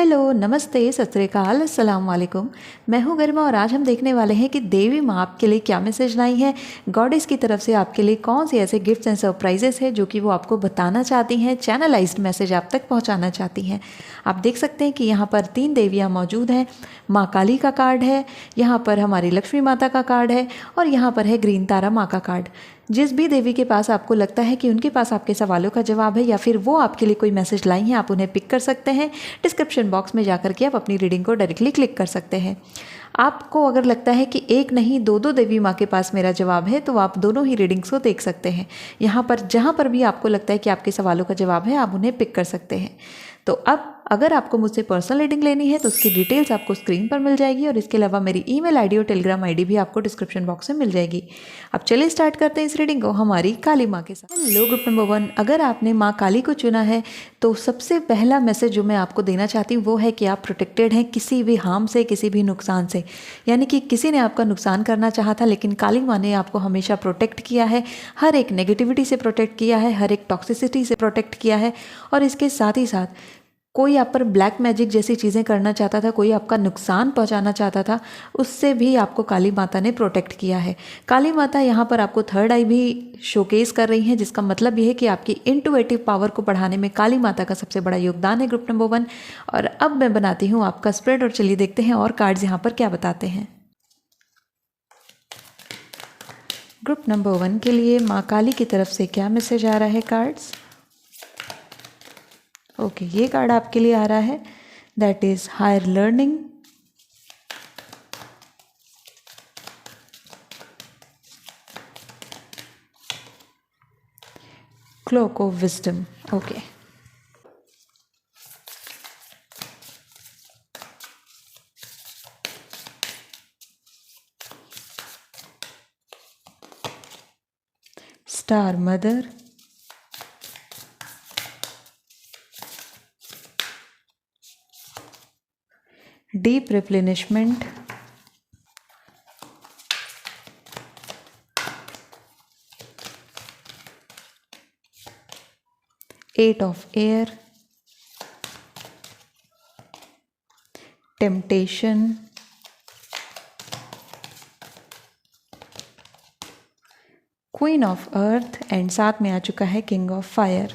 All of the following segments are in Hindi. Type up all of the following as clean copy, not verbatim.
हेलो, नमस्ते, सत श्री अकाल, अस्सलाम वालेकुम। मैं हूँ गरिमा और आज हम देखने वाले हैं कि देवी माँ आपके लिए क्या मैसेज लाई है। गॉडेस की तरफ से आपके लिए कौन से ऐसे गिफ्ट्स एंड सरप्राइजेस हैं जो कि वो आपको बताना चाहती हैं, चैनलाइज्ड मैसेज आप तक पहुँचाना चाहती हैं। आप देख सकते हैं कि यहाँ पर 3 देवियाँ मौजूद हैं। माँ काली का कार्ड है, यहाँ पर हमारी लक्ष्मी माता का कार्ड है और यहाँ पर है ग्रीन तारा माँ का कार्ड। जिस भी देवी के पास आपको लगता है कि उनके पास आपके सवालों का जवाब है या फिर वो आपके लिए कोई मैसेज लाई हैं, आप उन्हें पिक कर सकते हैं। डिस्क्रिप्शन बॉक्स में जाकर के आप अपनी रीडिंग को डायरेक्टली क्लिक कर सकते हैं। आपको अगर लगता है कि एक नहीं दो देवी माँ के पास मेरा जवाब है तो आप दोनों ही रीडिंग्स को देख सकते हैं। यहाँ पर जहाँ पर भी आपको लगता है कि आपके सवालों का जवाब है, आप उन्हें पिक कर सकते हैं। तो अब अगर आपको मुझसे पर्सनल रीडिंग लेनी है तो उसकी डिटेल्स आपको स्क्रीन पर मिल जाएगी और इसके अलावा मेरी ईमेल आईडी और टेलीग्राम आईडी भी आपको डिस्क्रिप्शन बॉक्स में मिल जाएगी। अब चलिए स्टार्ट करते हैं इस रीडिंग को हमारी काली माँ के साथ। हेलो ग्रुप नंबर 1, अगर आपने माँ काली को चुना है तो सबसे पहला मैसेज जो मैं आपको देना चाहती हूँ वो है कि आप प्रोटेक्टेड हैं किसी भी हार्म से, किसी भी नुकसान से। यानी कि किसी ने आपका नुकसान करना चाहा था लेकिन काली माँ ने आपको हमेशा प्रोटेक्ट किया है, हर एक नेगेटिविटी से प्रोटेक्ट किया है, हर एक टॉक्सिसिटी से प्रोटेक्ट किया है। और इसके साथ ही साथ कोई आप पर ब्लैक मैजिक जैसी चीज़ें करना चाहता था, कोई आपका नुकसान पहुंचाना चाहता था, उससे भी आपको काली माता ने प्रोटेक्ट किया है। काली माता यहाँ पर आपको थर्ड आई भी शोकेस कर रही हैं, जिसका मतलब ये है कि आपकी इंटुएटिव पावर को बढ़ाने में काली माता का सबसे बड़ा योगदान है ग्रुप नंबर 1। और अब मैं बनाती हूँ आपका स्प्रेड और चलिए देखते हैं और कार्ड्स यहाँ पर क्या बताते हैं। ग्रुप नंबर 1 के लिए माँ काली की तरफ से क्या मैसेज आ रहा है कार्ड्स। ओके, ये कार्ड आपके लिए आ रहा है, that is higher learning, cloak of wisdom. Okay, star mother, deep replenishment, Eight of air, temptation, Queen of earth and साथ में आ चुका है King of fire।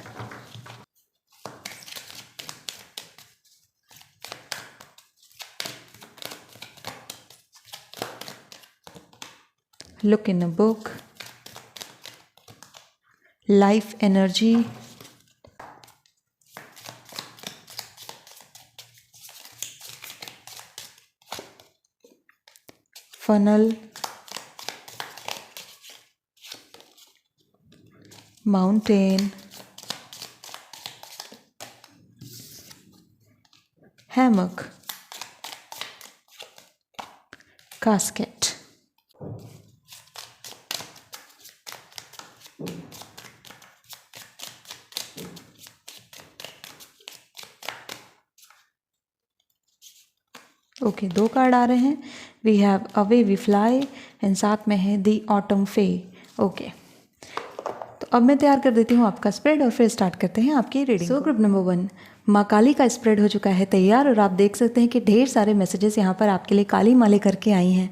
Look in a book, life energy, funnel, mountain, hammock, casket। Okay, 2 card आ रहे हैं, we have away we fly and साथ में है दी ऑटम फे। ओके, तो अब मैं तैयार कर देती हूँ आपका स्प्रेड और फिर स्टार्ट करते हैं आपकी रीडिंग। सो ग्रुप नंबर 1, माँ काली का स्प्रेड हो चुका है तैयार और आप देख सकते हैं कि ढेर सारे मैसेजेस यहाँ पर आपके लिए काली माँ लेकर के आई हैं।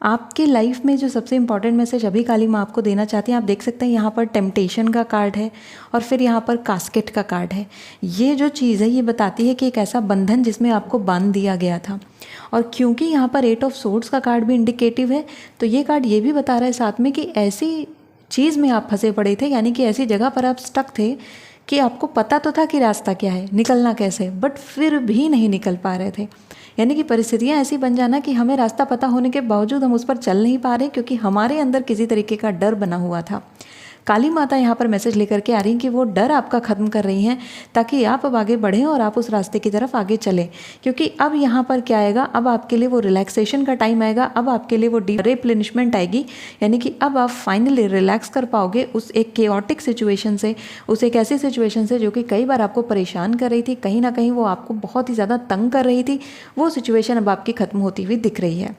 आपके लाइफ में जो सबसे इंपॉर्टेंट मैसेज अभी काली माँ आपको देना चाहती हैं, आप देख सकते हैं यहाँ पर टेम्पटेशन का कार्ड है और फिर यहाँ पर कास्केट का कार्ड है। ये जो चीज़ है ये बताती है कि एक ऐसा बंधन जिसमें आपको बांध दिया गया था। और क्योंकि यहाँ पर 8 ऑफ सोर्ड्स का कार्ड भी इंडिकेटिव है तो ये कार्ड ये भी बता रहा है साथ में कि ऐसी चीज़ में आप फंसे पड़े थे, यानी कि ऐसी जगह पर आप स्टक थे कि आपको पता तो था कि रास्ता क्या है, निकलना कैसे, बट फिर भी नहीं निकल पा रहे थे। यानी कि परिस्थितियाँ ऐसी बन जाना कि हमें रास्ता पता होने के बावजूद हम उस पर चल नहीं पा रहे क्योंकि हमारे अंदर किसी तरीके का डर बना हुआ था। काली माता यहाँ पर मैसेज लेकर के आ रही हैं कि वो डर आपका ख़त्म कर रही हैं ताकि आप अब आगे बढ़ें और आप उस रास्ते की तरफ आगे चलें। क्योंकि अब यहाँ पर क्या आएगा, अब आपके लिए वो रिलैक्सेशन का टाइम आएगा, अब आपके लिए वो डीप रिप्लेनिशमेंट आएगी। यानी कि अब आप फाइनली रिलैक्स कर पाओगे उस एक केओटिक सिचुएशन से, उस एक ऐसी सिचुएशन से जो कि कई बार आपको परेशान कर रही थी, कहीं ना कहीं वो आपको बहुत ही ज़्यादा तंग कर रही थी। वो सिचुएशन अब आपकी ख़त्म होती हुई दिख रही है।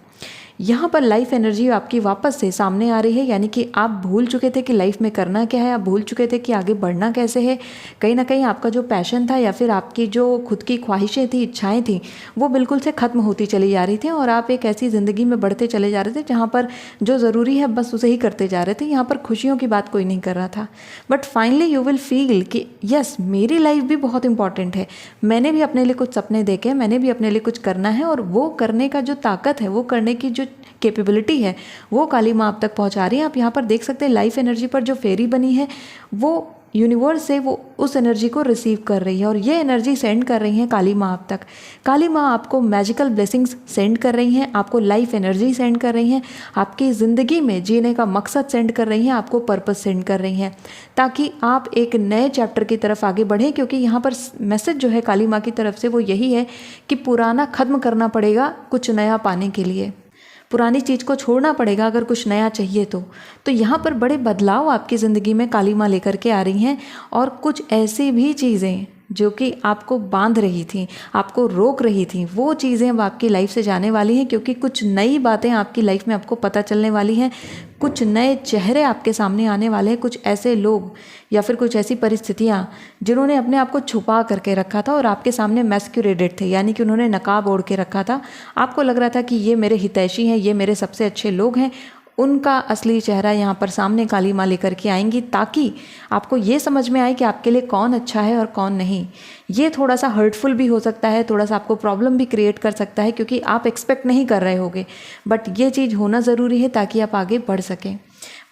यहाँ पर लाइफ एनर्जी आपकी वापस से सामने आ रही है, यानी कि आप भूल चुके थे कि लाइफ में करना क्या है, आप भूल चुके थे कि आगे बढ़ना कैसे है। कहीं ना कहीं आपका जो पैशन था या फिर आपकी जो खुद की ख्वाहिशें थी, इच्छाएं थी, वो बिल्कुल से ख़त्म होती चली जा रही थी और आप एक ऐसी ज़िंदगी में बढ़ते चले जा रहे थे जहाँ पर जो ज़रूरी है बस उसे ही करते जा रहे थे। यहाँ पर खुशियों की बात कोई नहीं कर रहा था। But finally you will feel कि यस, मेरी लाइफ भी बहुत इंपॉर्टेंट है, मैंने भी अपने लिए कुछ सपने देखे हैं, मैंने भी अपने लिए कुछ करना है, और वो करने का जो ताकत है, वो करने की जो कैपेबिलिटी है, वो काली माँ आप तक पहुँचा रही है। आप यहाँ पर देख सकते हैं लाइफ एनर्जी पर जो फेरी बनी है वो यूनिवर्स से वो उस एनर्जी को रिसीव कर रही है और ये एनर्जी सेंड कर रही है काली माँ आप तक। काली माँ आपको मैजिकल ब्लेसिंग्स सेंड कर रही हैं, आपको लाइफ एनर्जी सेंड कर रही हैं, आपकी ज़िंदगी में जीने का मकसद सेंड कर रही हैं, आपको पर्पस सेंड कर रही हैं, ताकि आप एक नए चैप्टर की तरफ आगे बढ़ें। क्योंकि यहाँ पर मैसेज जो है काली माँ की तरफ से वो यही है कि पुराना ख़त्म करना पड़ेगा कुछ नया पाने के लिए, पुरानी चीज़ को छोड़ना पड़ेगा अगर कुछ नया चाहिए तो यहाँ पर बड़े बदलाव आपकी ज़िंदगी में काली माँ लेकर के आ रही हैं। और कुछ ऐसी भी चीज़ें जो कि आपको बांध रही थी, आपको रोक रही थी, वो चीज़ें अब आपकी लाइफ से जाने वाली हैं। क्योंकि कुछ नई बातें आपकी लाइफ में आपको पता चलने वाली हैं, कुछ नए चेहरे आपके सामने आने वाले हैं, कुछ ऐसे लोग या फिर कुछ ऐसी परिस्थितियाँ जिन्होंने अपने आप को छुपा करके रखा था और आपके सामने मैस्क्यूरेटेड थे, यानी कि उन्होंने नकाब ओढ़ के रखा था। आपको लग रहा था कि ये मेरे हितैषी हैं, ये मेरे सबसे अच्छे लोग हैं, उनका असली चेहरा यहाँ पर सामने काली माँ लेकर के आएंगी, ताकि आपको ये समझ में आए कि आपके लिए कौन अच्छा है और कौन नहीं। ये थोड़ा सा हर्टफुल भी हो सकता है, थोड़ा सा आपको प्रॉब्लम भी क्रिएट कर सकता है, क्योंकि आप एक्सपेक्ट नहीं कर रहे होगे, बट ये चीज़ होना ज़रूरी है ताकि आप आगे बढ़ सकें।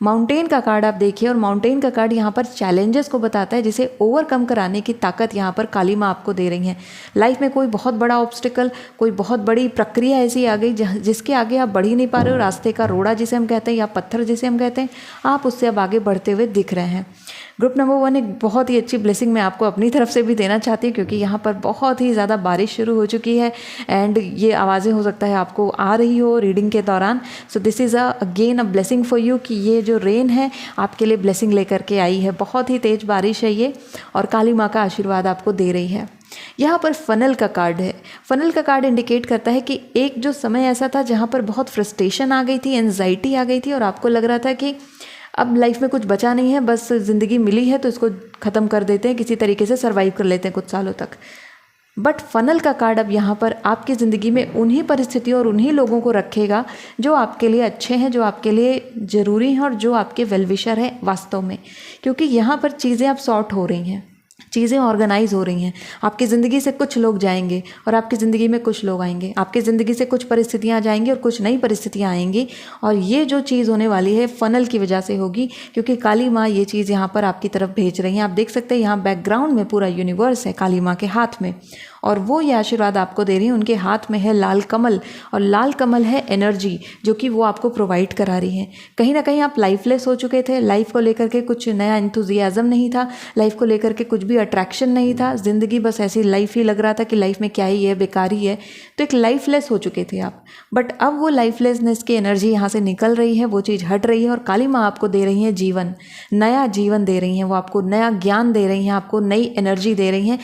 माउंटेन का कार्ड आप देखिए, और माउंटेन का कार्ड यहाँ पर चैलेंजेस को बताता है, जिसे ओवरकम कराने की ताकत यहाँ पर काली माँ आपको दे रही हैं। लाइफ में कोई बहुत बड़ा ऑब्स्टिकल, कोई बहुत बड़ी प्रक्रिया ऐसी आ गई जिसके आगे आप बढ़ ही नहीं पा रहे हो, रास्ते का रोड़ा जिसे हम कहते हैं या पत्थर जिसे हम कहते हैं, आप उससे अब आगे बढ़ते हुए दिख रहे हैं। ग्रुप नंबर 1 एक बहुत ही अच्छी ब्लेसिंग मैं आपको अपनी तरफ से भी देना चाहती हूँ, क्योंकि यहाँ पर बहुत ही ज़्यादा बारिश शुरू हो चुकी है एंड ये आवाज़ें हो सकता है आपको आ रही हो रीडिंग के दौरान। So this is again a blessing for you, कि ये जो रेन है आपके लिए ब्लेसिंग लेकर के आई है। बहुत ही तेज़ बारिश है ये, और काली माँ का आशीर्वाद आपको दे रही है। यहाँ पर फनल का कार्ड है। फनल का कार्ड इंडिकेट करता है कि एक जो समय ऐसा था जहाँ पर बहुत फ्रस्ट्रेशन आ गई थी, एंजाइटी आ गई थी, और आपको लग रहा था कि अब लाइफ में कुछ बचा नहीं है, बस ज़िंदगी मिली है तो इसको ख़त्म कर देते हैं, किसी तरीके से सरवाइव कर लेते हैं कुछ सालों तक। बट फनल का कार्ड अब यहाँ पर आपकी ज़िंदगी में उन्हीं परिस्थितियों और उन्हीं लोगों को रखेगा जो आपके लिए अच्छे हैं, जो आपके लिए ज़रूरी हैं और जो आपके वेलविशर हैं वास्तव में। क्योंकि यहाँ पर चीज़ें अब सॉर्ट हो रही हैं, चीज़ें ऑर्गेनाइज हो रही हैं। आपकी ज़िंदगी से कुछ लोग जाएंगे और आपकी ज़िंदगी में कुछ लोग आएंगे। आपकी ज़िंदगी से कुछ परिस्थितियाँ जाएंगी और कुछ नई परिस्थितियाँ आएंगी, और ये जो चीज़ होने वाली है फनल की वजह से होगी, क्योंकि काली माँ ये चीज़ यहाँ पर आपकी तरफ भेज रही हैं। आप देख सकते हैं यहाँ बैकग्राउंड में पूरा यूनिवर्स है काली माँ के हाथ में, और वो ये आशीर्वाद आपको दे रही हैं। उनके हाथ में है लाल कमल, और लाल कमल है एनर्जी जो कि वो आपको प्रोवाइड करा रही है। कहीं ना कहीं आप लाइफलेस हो चुके थे, लाइफ को लेकर के कुछ नया इंथुजियाज़म नहीं था, लाइफ को लेकर के कुछ भी अट्रैक्शन नहीं था, ज़िंदगी बस ऐसी लाइफ ही लग रहा था कि लाइफ में क्या ही है, बेकार ही है, तो एक लाइफलेस हो चुके थे आप। बट अब वो लाइफलेसनेस की एनर्जी यहाँ से निकल रही है, वो चीज़ हट रही है, और काली माँ आपको दे रही है जीवन, नया जीवन दे रही हैं। वो आपको नया ज्ञान दे रही हैं, आपको नई एनर्जी दे रही हैं,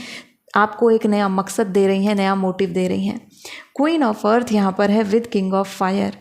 आपको एक नया मकसद दे रही हैं, नया मोटिव दे रही हैं। क्वीन ऑफ अर्थ यहाँ पर है with king of fire.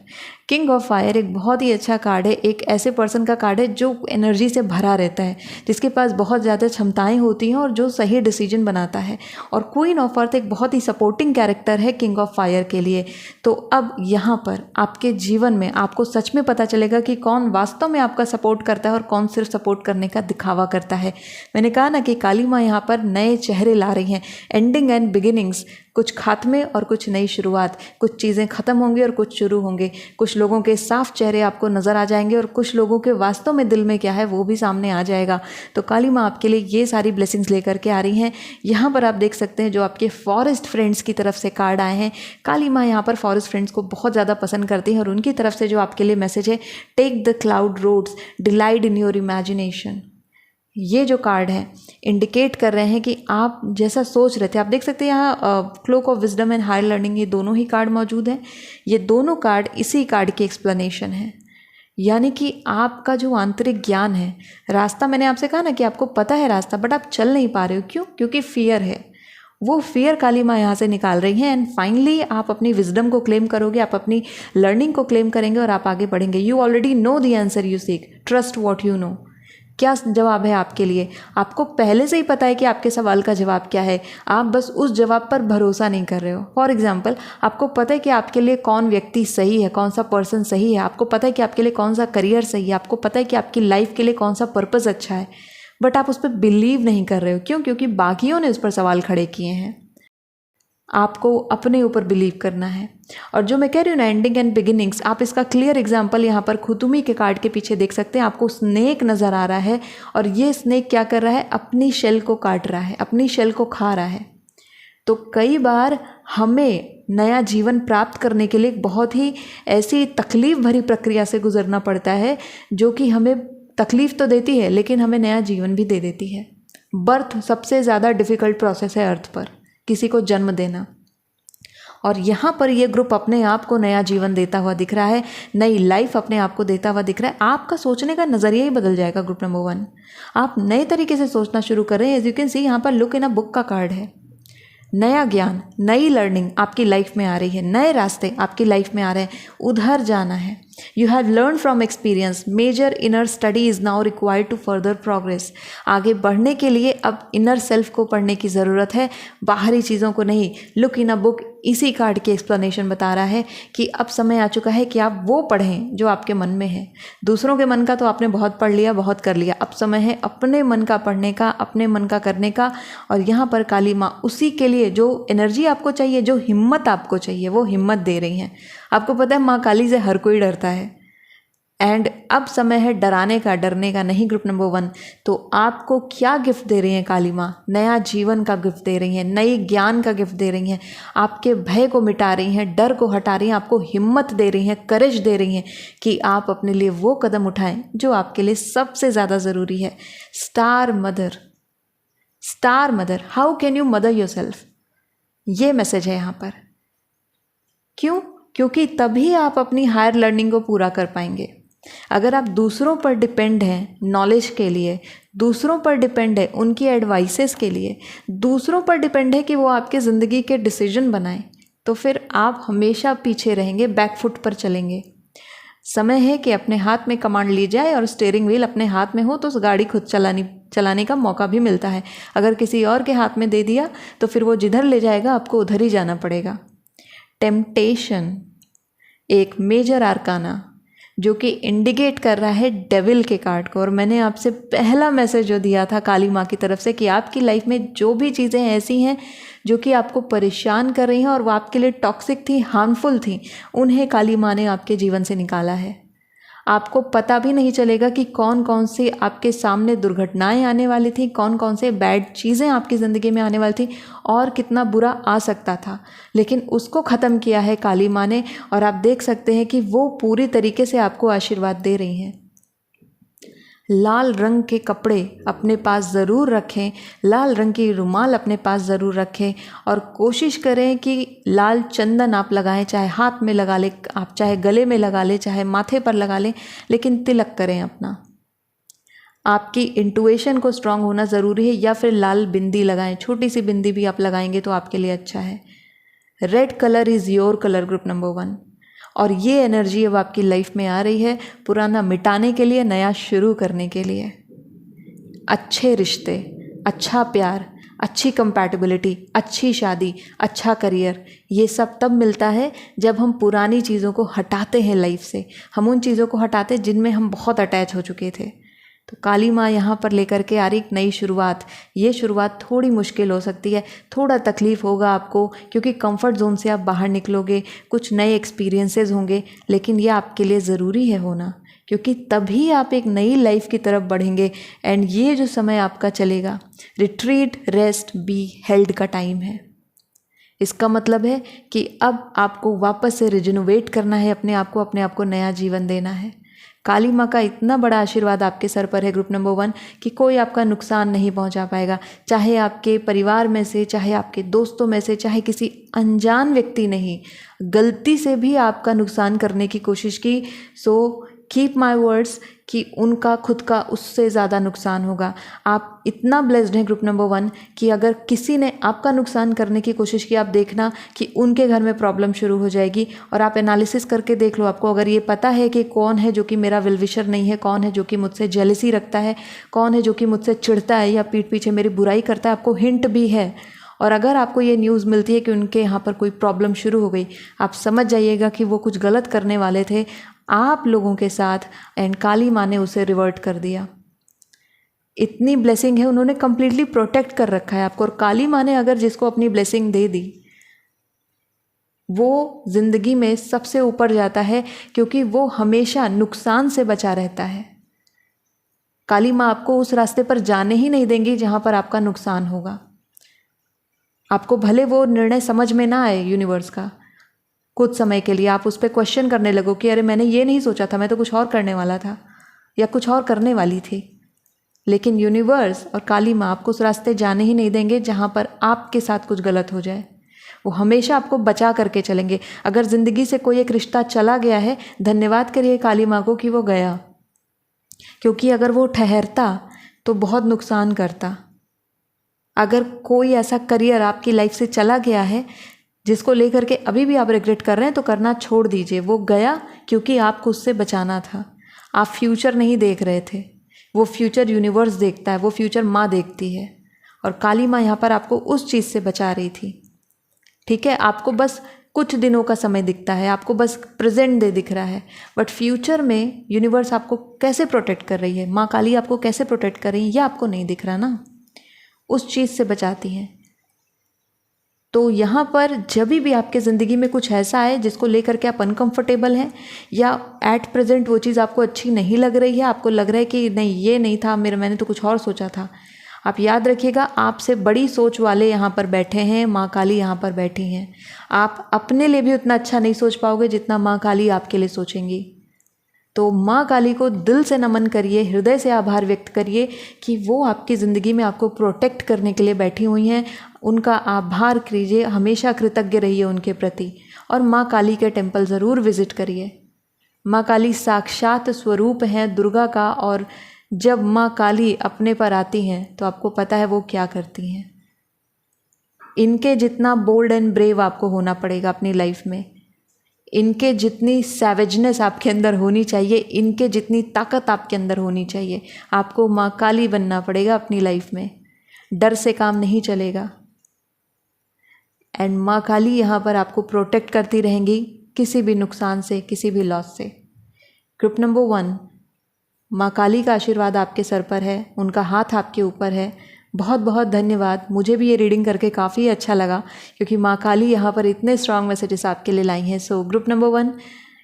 King of fire एक बहुत ही अच्छा कार्ड है, एक ऐसे पर्सन का कार्ड है जो एनर्जी से भरा रहता है, जिसके पास बहुत ज़्यादा क्षमताएं होती हैं और जो सही डिसीजन बनाता है। और क्वीन ऑफ अर्थ एक बहुत ही सपोर्टिंग कैरेक्टर है किंग ऑफ फायर के लिए। तो अब यहाँ पर आपके जीवन में आपको सच में पता चलेगा कि कौन वास्तव में आपका सपोर्ट करता है और कौन सिर्फ सपोर्ट करने का दिखावा करता है। मैंने कहा ना कि काली माँ यहाँ पर नए चेहरे ला रही हैं, एंडिंग एंड बिगिनिंग्स, कुछ खात्मे और कुछ नई शुरुआत, कुछ चीज़ें ख़त्म होंगी और कुछ शुरू होंगे, कुछ लोगों के साफ चेहरे आपको नज़र आ जाएंगे और कुछ लोगों के वास्तव में दिल में क्या है वो भी सामने आ जाएगा। तो काली माँ आपके लिए ये सारी ब्लेसिंग्स लेकर के आ रही हैं। यहाँ पर आप देख सकते हैं जो आपके फॉरेस्ट फ्रेंड्स की तरफ से कार्ड आए हैं, काली माँ यहाँ पर फॉरेस्ट फ्रेंड्स को बहुत ज़्यादा पसंद करती हैं, और उनकी तरफ से जो आपके लिए मैसेज है, take the cloud roads, delight in your imagination. ये जो कार्ड है इंडिकेट कर रहे हैं कि आप जैसा सोच रहे थे, आप देख सकते हैं यहाँ cloak of wisdom and higher learning, ये दोनों ही कार्ड मौजूद हैं। ये दोनों कार्ड इसी कार्ड की एक्सप्लेनेशन है, यानी कि आपका जो आंतरिक ज्ञान है, रास्ता, मैंने आपसे कहा ना कि आपको पता है रास्ता, बट आप चल नहीं पा रहे हो। क्यों? क्योंकि फियर है, वो फियर काली माँ यहाँ से निकाल रही हैं। एंड फाइनली आप अपनी विजडम को क्लेम करोगे, आप अपनी लर्निंग को क्लेम करेंगे और आप आगे बढ़ेंगे। You already know the answer you seek, trust what you know. क्या जवाब है आपके लिए, आपको पहले से ही पता है कि आपके सवाल का जवाब क्या है, आप बस उस जवाब पर भरोसा नहीं कर रहे हो। फॉर एग्जाम्पल, आपको पता है कि आपके लिए कौन व्यक्ति सही है, कौन सा पर्सन सही है, आपको पता है कि आपके लिए कौन सा करियर सही है, आपको पता है कि आपकी लाइफ के लिए कौन सा पर्पस अच्छा है, बट आप उस पर बिलीव नहीं कर रहे हो। क्यों? क्योंकि बाकियों ने उस पर सवाल खड़े किए हैं। आपको अपने ऊपर बिलीव करना है। और जो मैं कह रही हूँ ना, एंडिंग एंड बिगिनिंग्स, आप इसका क्लियर एग्जांपल यहाँ पर खुतुमी के कार्ड के पीछे देख सकते हैं। आपको स्नेक नज़र आ रहा है और ये स्नेक क्या कर रहा है, अपनी शेल को काट रहा है, अपनी शेल को खा रहा है। तो कई बार हमें नया जीवन प्राप्त करने के लिए बहुत ही ऐसी तकलीफ भरी प्रक्रिया से गुजरना पड़ता है जो कि हमें तकलीफ तो देती है लेकिन हमें नया जीवन भी दे देती है। बर्थ सबसे ज़्यादा डिफ़िकल्ट प्रोसेस है अर्थ पर, किसी को जन्म देना। और यहाँ पर ये ग्रुप अपने आप को नया जीवन देता हुआ दिख रहा है, नई लाइफ अपने आप को देता हुआ दिख रहा है। आपका सोचने का नज़रिया ही बदल जाएगा। ग्रुप नंबर 1, आप नए तरीके से सोचना शुरू कर रहे हैं। एज यू कैन सी, यहाँ पर लुक इन अ बुक का कार्ड है। नया ज्ञान, नई लर्निंग आपकी लाइफ में आ रही है, नए रास्ते आपकी लाइफ में आ रहे हैं, उधर जाना है। You have learn from experience, major inner study is now required to further progress. आगे बढ़ने के लिए अब इनर सेल्फ को पढ़ने की ज़रूरत है, बाहरी चीज़ों को नहीं। लुक इन अ बुक इसी कार्ड की एक्सप्लेनेशन बता रहा है कि अब समय आ चुका है कि आप वो पढ़ें जो आपके मन में है। दूसरों के मन का तो आपने बहुत पढ़ लिया, बहुत कर लिया, अब समय है अपने मन का पढ़ने का, अपने मन का करने का। और यहाँ पर काली माँ उसी के लिए जो एनर्जी आपको चाहिए, जो हिम्मत आपको चाहिए, वो हिम्मत दे रही हैं। आपको पता है माँ काली से हर कोई डरता है, एंड अब समय है डराने का, डरने का नहीं। ग्रुप नंबर 1, तो आपको क्या गिफ्ट दे रही हैं काली माँ? नया जीवन का गिफ्ट दे रही हैं, नई ज्ञान का गिफ्ट दे रही हैं, आपके भय को मिटा रही हैं, डर को हटा रही हैं, आपको हिम्मत दे रही हैं, करेज दे रही हैं कि आप अपने लिए वो कदम उठाएं जो आपके लिए सबसे ज़्यादा ज़रूरी है। Star mother, star mother, how can you mother yourself, ये मैसेज है यहाँ पर। क्यों? क्योंकि तभी आप अपनी हायर लर्निंग को पूरा कर पाएंगे। अगर आप दूसरों पर डिपेंड हैं नॉलेज के लिए, दूसरों पर डिपेंड है उनकी एडवाइसेस के लिए, दूसरों पर डिपेंड है कि वो आपके ज़िंदगी के डिसीजन बनाएं, तो फिर आप हमेशा पीछे रहेंगे, बैकफुट पर चलेंगे। समय है कि अपने हाथ में कमांड ली जाए, और स्टीयरिंग व्हील अपने हाथ में हो तो उस गाड़ी खुद चलाने का मौका भी मिलता है। अगर किसी और के हाथ में दे दिया तो फिर वो जिधर ले जाएगा आपको उधर ही जाना पड़ेगा। टेम्पटेशन एक मेजर आर्काना जो कि इंडिकेट कर रहा है डेविल के कार्ड को। और मैंने आपसे पहला मैसेज जो दिया था काली माँ की तरफ से कि आपकी लाइफ में जो भी चीज़ें ऐसी हैं जो कि आपको परेशान कर रही हैं और वो आपके लिए टॉक्सिक थी, हार्मफुल थी, उन्हें काली माँ ने आपके जीवन से निकाला है। आपको पता भी नहीं चलेगा कि कौन कौन सी आपके सामने दुर्घटनाएं आने वाली थी, कौन कौन से बैड चीज़ें आपकी ज़िंदगी में आने वाली थी और कितना बुरा आ सकता था, लेकिन उसको ख़त्म किया है काली माँ ने। और आप देख सकते हैं कि वो पूरी तरीके से आपको आशीर्वाद दे रही हैं। लाल रंग के कपड़े अपने पास ज़रूर रखें, लाल रंग की रुमाल अपने पास ज़रूर रखें, और कोशिश करें कि लाल चंदन आप लगाएं, चाहे हाथ में लगा लें आप, चाहे गले में लगा लें, चाहे माथे पर लगा लें, लेकिन तिलक करें अपना। आपकी इंटुइशन को स्ट्रांग होना ज़रूरी है, या फिर लाल बिंदी लगाएं, छोटी सी बिंदी भी आप लगाएंगे तो आपके लिए अच्छा है। Red colour is your colour group number 1, और ये एनर्जी अब आपकी लाइफ में आ रही है पुराना मिटाने के लिए, नया शुरू करने के लिए। अच्छे रिश्ते, अच्छा प्यार, अच्छी कंपैटिबिलिटी, अच्छी शादी, अच्छा करियर, ये सब तब मिलता है जब हम पुरानी चीज़ों को हटाते हैं लाइफ से। हम उन चीज़ों को हटाते हैं जिनमें हम बहुत अटैच हो चुके थे। तो काली माँ यहाँ पर लेकर के आ रही एक नई शुरुआत। ये शुरुआत थोड़ी मुश्किल हो सकती है, थोड़ा तकलीफ़ होगा आपको, क्योंकि कंफर्ट जोन से आप बाहर निकलोगे, कुछ नए एक्सपीरियंसेस होंगे, लेकिन ये आपके लिए ज़रूरी है होना, क्योंकि तभी आप एक नई लाइफ की तरफ बढ़ेंगे। एंड ये जो समय आपका चलेगा, रिट्रीट, रेस्ट, बी हेल्ड का टाइम है। इसका मतलब है कि अब आपको वापस से रिजनोवेट करना है अपने आप को नया जीवन देना है। काली माँ का इतना बड़ा आशीर्वाद आपके सर पर है ग्रुप नंबर 1 कि कोई आपका नुकसान नहीं पहुँचा पाएगा, चाहे आपके परिवार में से, चाहे आपके दोस्तों में से, चाहे किसी अनजान व्यक्ति ने ही गलती से भी आपका नुकसान करने की कोशिश की, सो कीप माई वर्ड्स कि उनका खुद का उससे ज़्यादा नुकसान होगा। आप इतना ब्लेस्ड हैं ग्रुप नंबर 1 कि अगर किसी ने आपका नुकसान करने की कोशिश की, आप देखना कि उनके घर में प्रॉब्लम शुरू हो जाएगी। और आप एनालिसिस करके देख लो, आपको अगर ये पता है कि कौन है जो कि मेरा वेल विशर नहीं है, कौन है जो कि मुझसे जेलसी रखता है, कौन है जो कि मुझसे चिढ़ता है या पीठ पीछे मेरी बुराई करता है, आपको हिंट भी है। और अगर आपको ये न्यूज़ मिलती है कि उनके यहाँ पर कोई प्रॉब्लम शुरू हो गई, आप समझ जाइएगा कि वो कुछ गलत करने वाले थे आप लोगों के साथ, एंड काली माँ ने उसे रिवर्ट कर दिया। इतनी ब्लेसिंग है, उन्होंने कंप्लीटली प्रोटेक्ट कर रखा है आपको। और काली माँ ने अगर जिसको अपनी ब्लेसिंग दे दी, वो जिंदगी में सबसे ऊपर जाता है, क्योंकि वो हमेशा नुकसान से बचा रहता है। काली माँ आपको उस रास्ते पर जाने ही नहीं देंगी जहाँ पर आपका नुकसान होगा। आपको भले वो निर्णय समझ में ना आए यूनिवर्स का, कुछ समय के लिए आप उस पर क्वेश्चन करने लगो कि अरे मैंने ये नहीं सोचा था, मैं तो कुछ और करने वाला था या कुछ और करने वाली थी, लेकिन यूनिवर्स और काली माँ आपको उस रास्ते जाने ही नहीं देंगे जहाँ पर आपके साथ कुछ गलत हो जाए। वो हमेशा आपको बचा करके चलेंगे। अगर ज़िंदगी से कोई एक रिश्ता चला गया है, धन्यवाद करिए काली माँ को कि वो गया, क्योंकि अगर वो ठहरता तो बहुत नुकसान करता। अगर कोई ऐसा करियर आपकी लाइफ से चला गया है जिसको लेकर के अभी भी आप रिग्रेट कर रहे हैं, तो करना छोड़ दीजिए। वो गया क्योंकि आपको उससे बचाना था। आप फ्यूचर नहीं देख रहे थे, वो फ्यूचर यूनिवर्स देखता है, वो फ्यूचर माँ देखती है। और काली माँ यहाँ पर आपको उस चीज़ से बचा रही थी। ठीक है, आपको बस कुछ दिनों का समय दिखता है, आपको बस प्रेजेंट डे दिख रहा है, बट फ्यूचर में यूनिवर्स आपको कैसे प्रोटेक्ट कर रही है, माँ काली आपको कैसे प्रोटेक्ट कर रही है, ये आपको नहीं दिख रहा ना। उस चीज़ से बचाती हैं। तो यहाँ पर जब भी आपके ज़िंदगी में कुछ ऐसा है जिसको लेकर के आप अनकंफर्टेबल हैं, या एट प्रेजेंट वो चीज़ आपको अच्छी नहीं लग रही है, आपको लग रहा है कि नहीं ये नहीं था मेरा, मैंने तो कुछ और सोचा था, आप याद रखिएगा आपसे बड़ी सोच वाले यहाँ पर बैठे हैं, माँ काली यहाँ पर बैठी हैं। आप अपने लिए भी उतना अच्छा नहीं सोच पाओगे जितना माँ काली आपके लिए सोचेंगी। तो माँ काली को दिल से नमन करिए, हृदय से आभार व्यक्त करिए कि वो आपकी ज़िंदगी में आपको प्रोटेक्ट करने के लिए बैठी हुई हैं। उनका आभार कीजिए, हमेशा कृतज्ञ रहिए उनके प्रति। और माँ काली के टेम्पल ज़रूर विज़िट करिए। माँ काली साक्षात स्वरूप हैं दुर्गा का, और जब माँ काली अपने पर आती हैं तो आपको पता है वो क्या करती हैं। इनके जितना बोल्ड एंड ब्रेव आपको होना पड़ेगा अपनी लाइफ में, इनके जितनी सैवेजनेस आपके अंदर होनी चाहिए, इनके जितनी ताकत आपके अंदर होनी चाहिए। आपको माँ काली बनना पड़ेगा अपनी लाइफ में, डर से काम नहीं चलेगा। एंड माँ काली यहाँ पर आपको प्रोटेक्ट करती रहेंगी किसी भी नुकसान से, किसी भी लॉस से। ग्रुप नंबर 1, माँ काली का आशीर्वाद आपके सर पर है, उनका हाथ आपके ऊपर है। बहुत बहुत धन्यवाद। मुझे भी ये रीडिंग करके काफ़ी अच्छा लगा, क्योंकि माँ काली यहाँ पर इतने स्ट्रॉन्ग मैसेजेस आपके लिए लाई हैं। सो group number 1,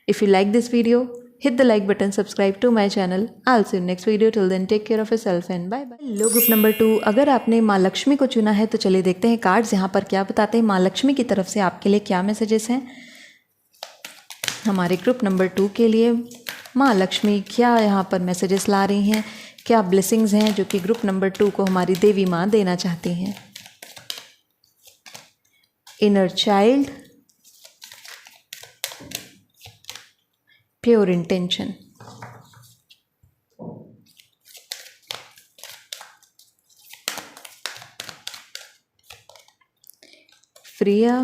if you like this video, hit the like button, subscribe to my channel. I'll see you next video. Till then, take care of yourself and bye bye. Low group number 2, अगर आपने माँ लक्ष्मी को चुना है तो चलिए देखते हैं कार्ड्स यहाँ पर क्या बताते हैं। माँ लक्ष्मी की तरफ से आपके लिए क्या मैसेजेस हैं हमारे ग्रुप नंबर 2 के लिए। माँ लक्ष्मी क्या यहाँ पर मैसेजेस ला रही हैं, क्या ब्लेसिंग्स हैं जो कि ग्रुप नंबर 2 को हमारी देवी माँ देना चाहती हैं। Inner child, pure intention. Freya,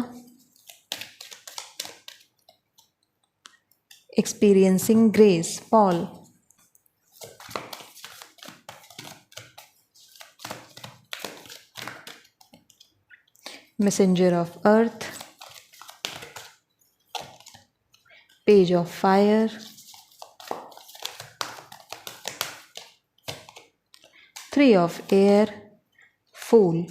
experiencing grace. Paul, messenger of earth, page of fire, 3 of air, fool.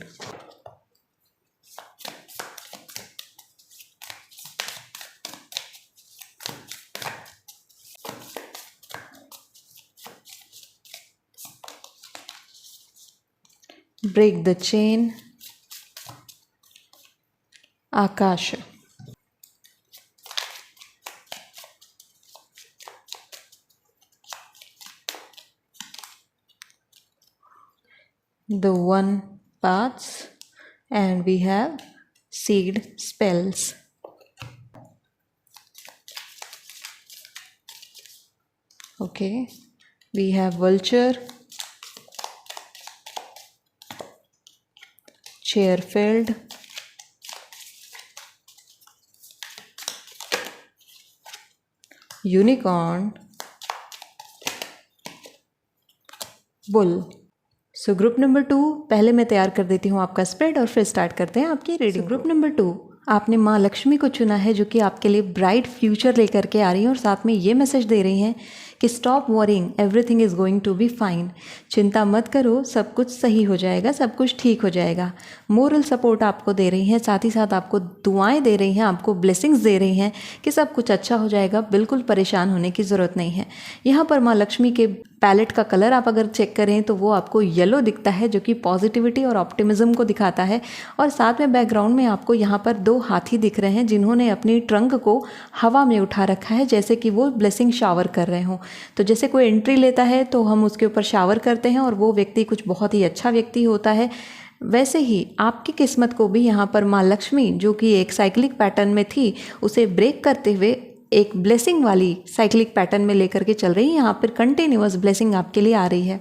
Break the chain, आकाश। The one paths, and we have seed spells. Okay, we have vulture, chair field, unicorn, bull. So group number 2, पहले मैं तैयार कर देती हूँ आपका स्प्रेड और फिर स्टार्ट करते हैं आपकी रीडिंग। ग्रुप नंबर 2, आपने माँ लक्ष्मी को चुना है जो कि आपके लिए ब्राइट फ्यूचर लेकर के आ रही हैं और साथ में ये मैसेज दे रही हैं कि stop worrying, everything is going to be fine. चिंता मत करो, सब कुछ सही हो जाएगा, सब कुछ ठीक हो जाएगा। मोरल सपोर्ट आपको दे रही हैं, साथ ही साथ आपको दुआएं दे रही हैं, आपको ब्लेसिंग्स दे रही हैं कि सब कुछ अच्छा हो जाएगा, बिल्कुल परेशान होने की ज़रूरत नहीं है। यहाँ पर माँ लक्ष्मी के पैलेट का कलर आप अगर चेक करें तो वो आपको येलो दिखता है जो कि पॉजिटिविटी और ऑप्टिमिज्म को दिखाता है। और साथ में बैकग्राउंड में आपको यहाँ पर 2 हाथी दिख रहे हैं जिन्होंने अपनी ट्रंक को हवा में उठा रखा है जैसे कि वो ब्लेसिंग शावर कर रहे हों। तो जैसे कोई एंट्री लेता है तो हम उसके ऊपर शावर करते हैं और वो व्यक्ति कुछ बहुत ही अच्छा व्यक्ति होता है, वैसे ही आपकी किस्मत को भी यहाँ पर माँ लक्ष्मी जो कि एक साइक्लिक पैटर्न में थी उसे ब्रेक करते हुए एक ब्लेसिंग वाली साइक्लिक पैटर्न में लेकर के चल रही है। यहाँ पर कंटिन्यूअस ब्लेसिंग आपके लिए आ रही है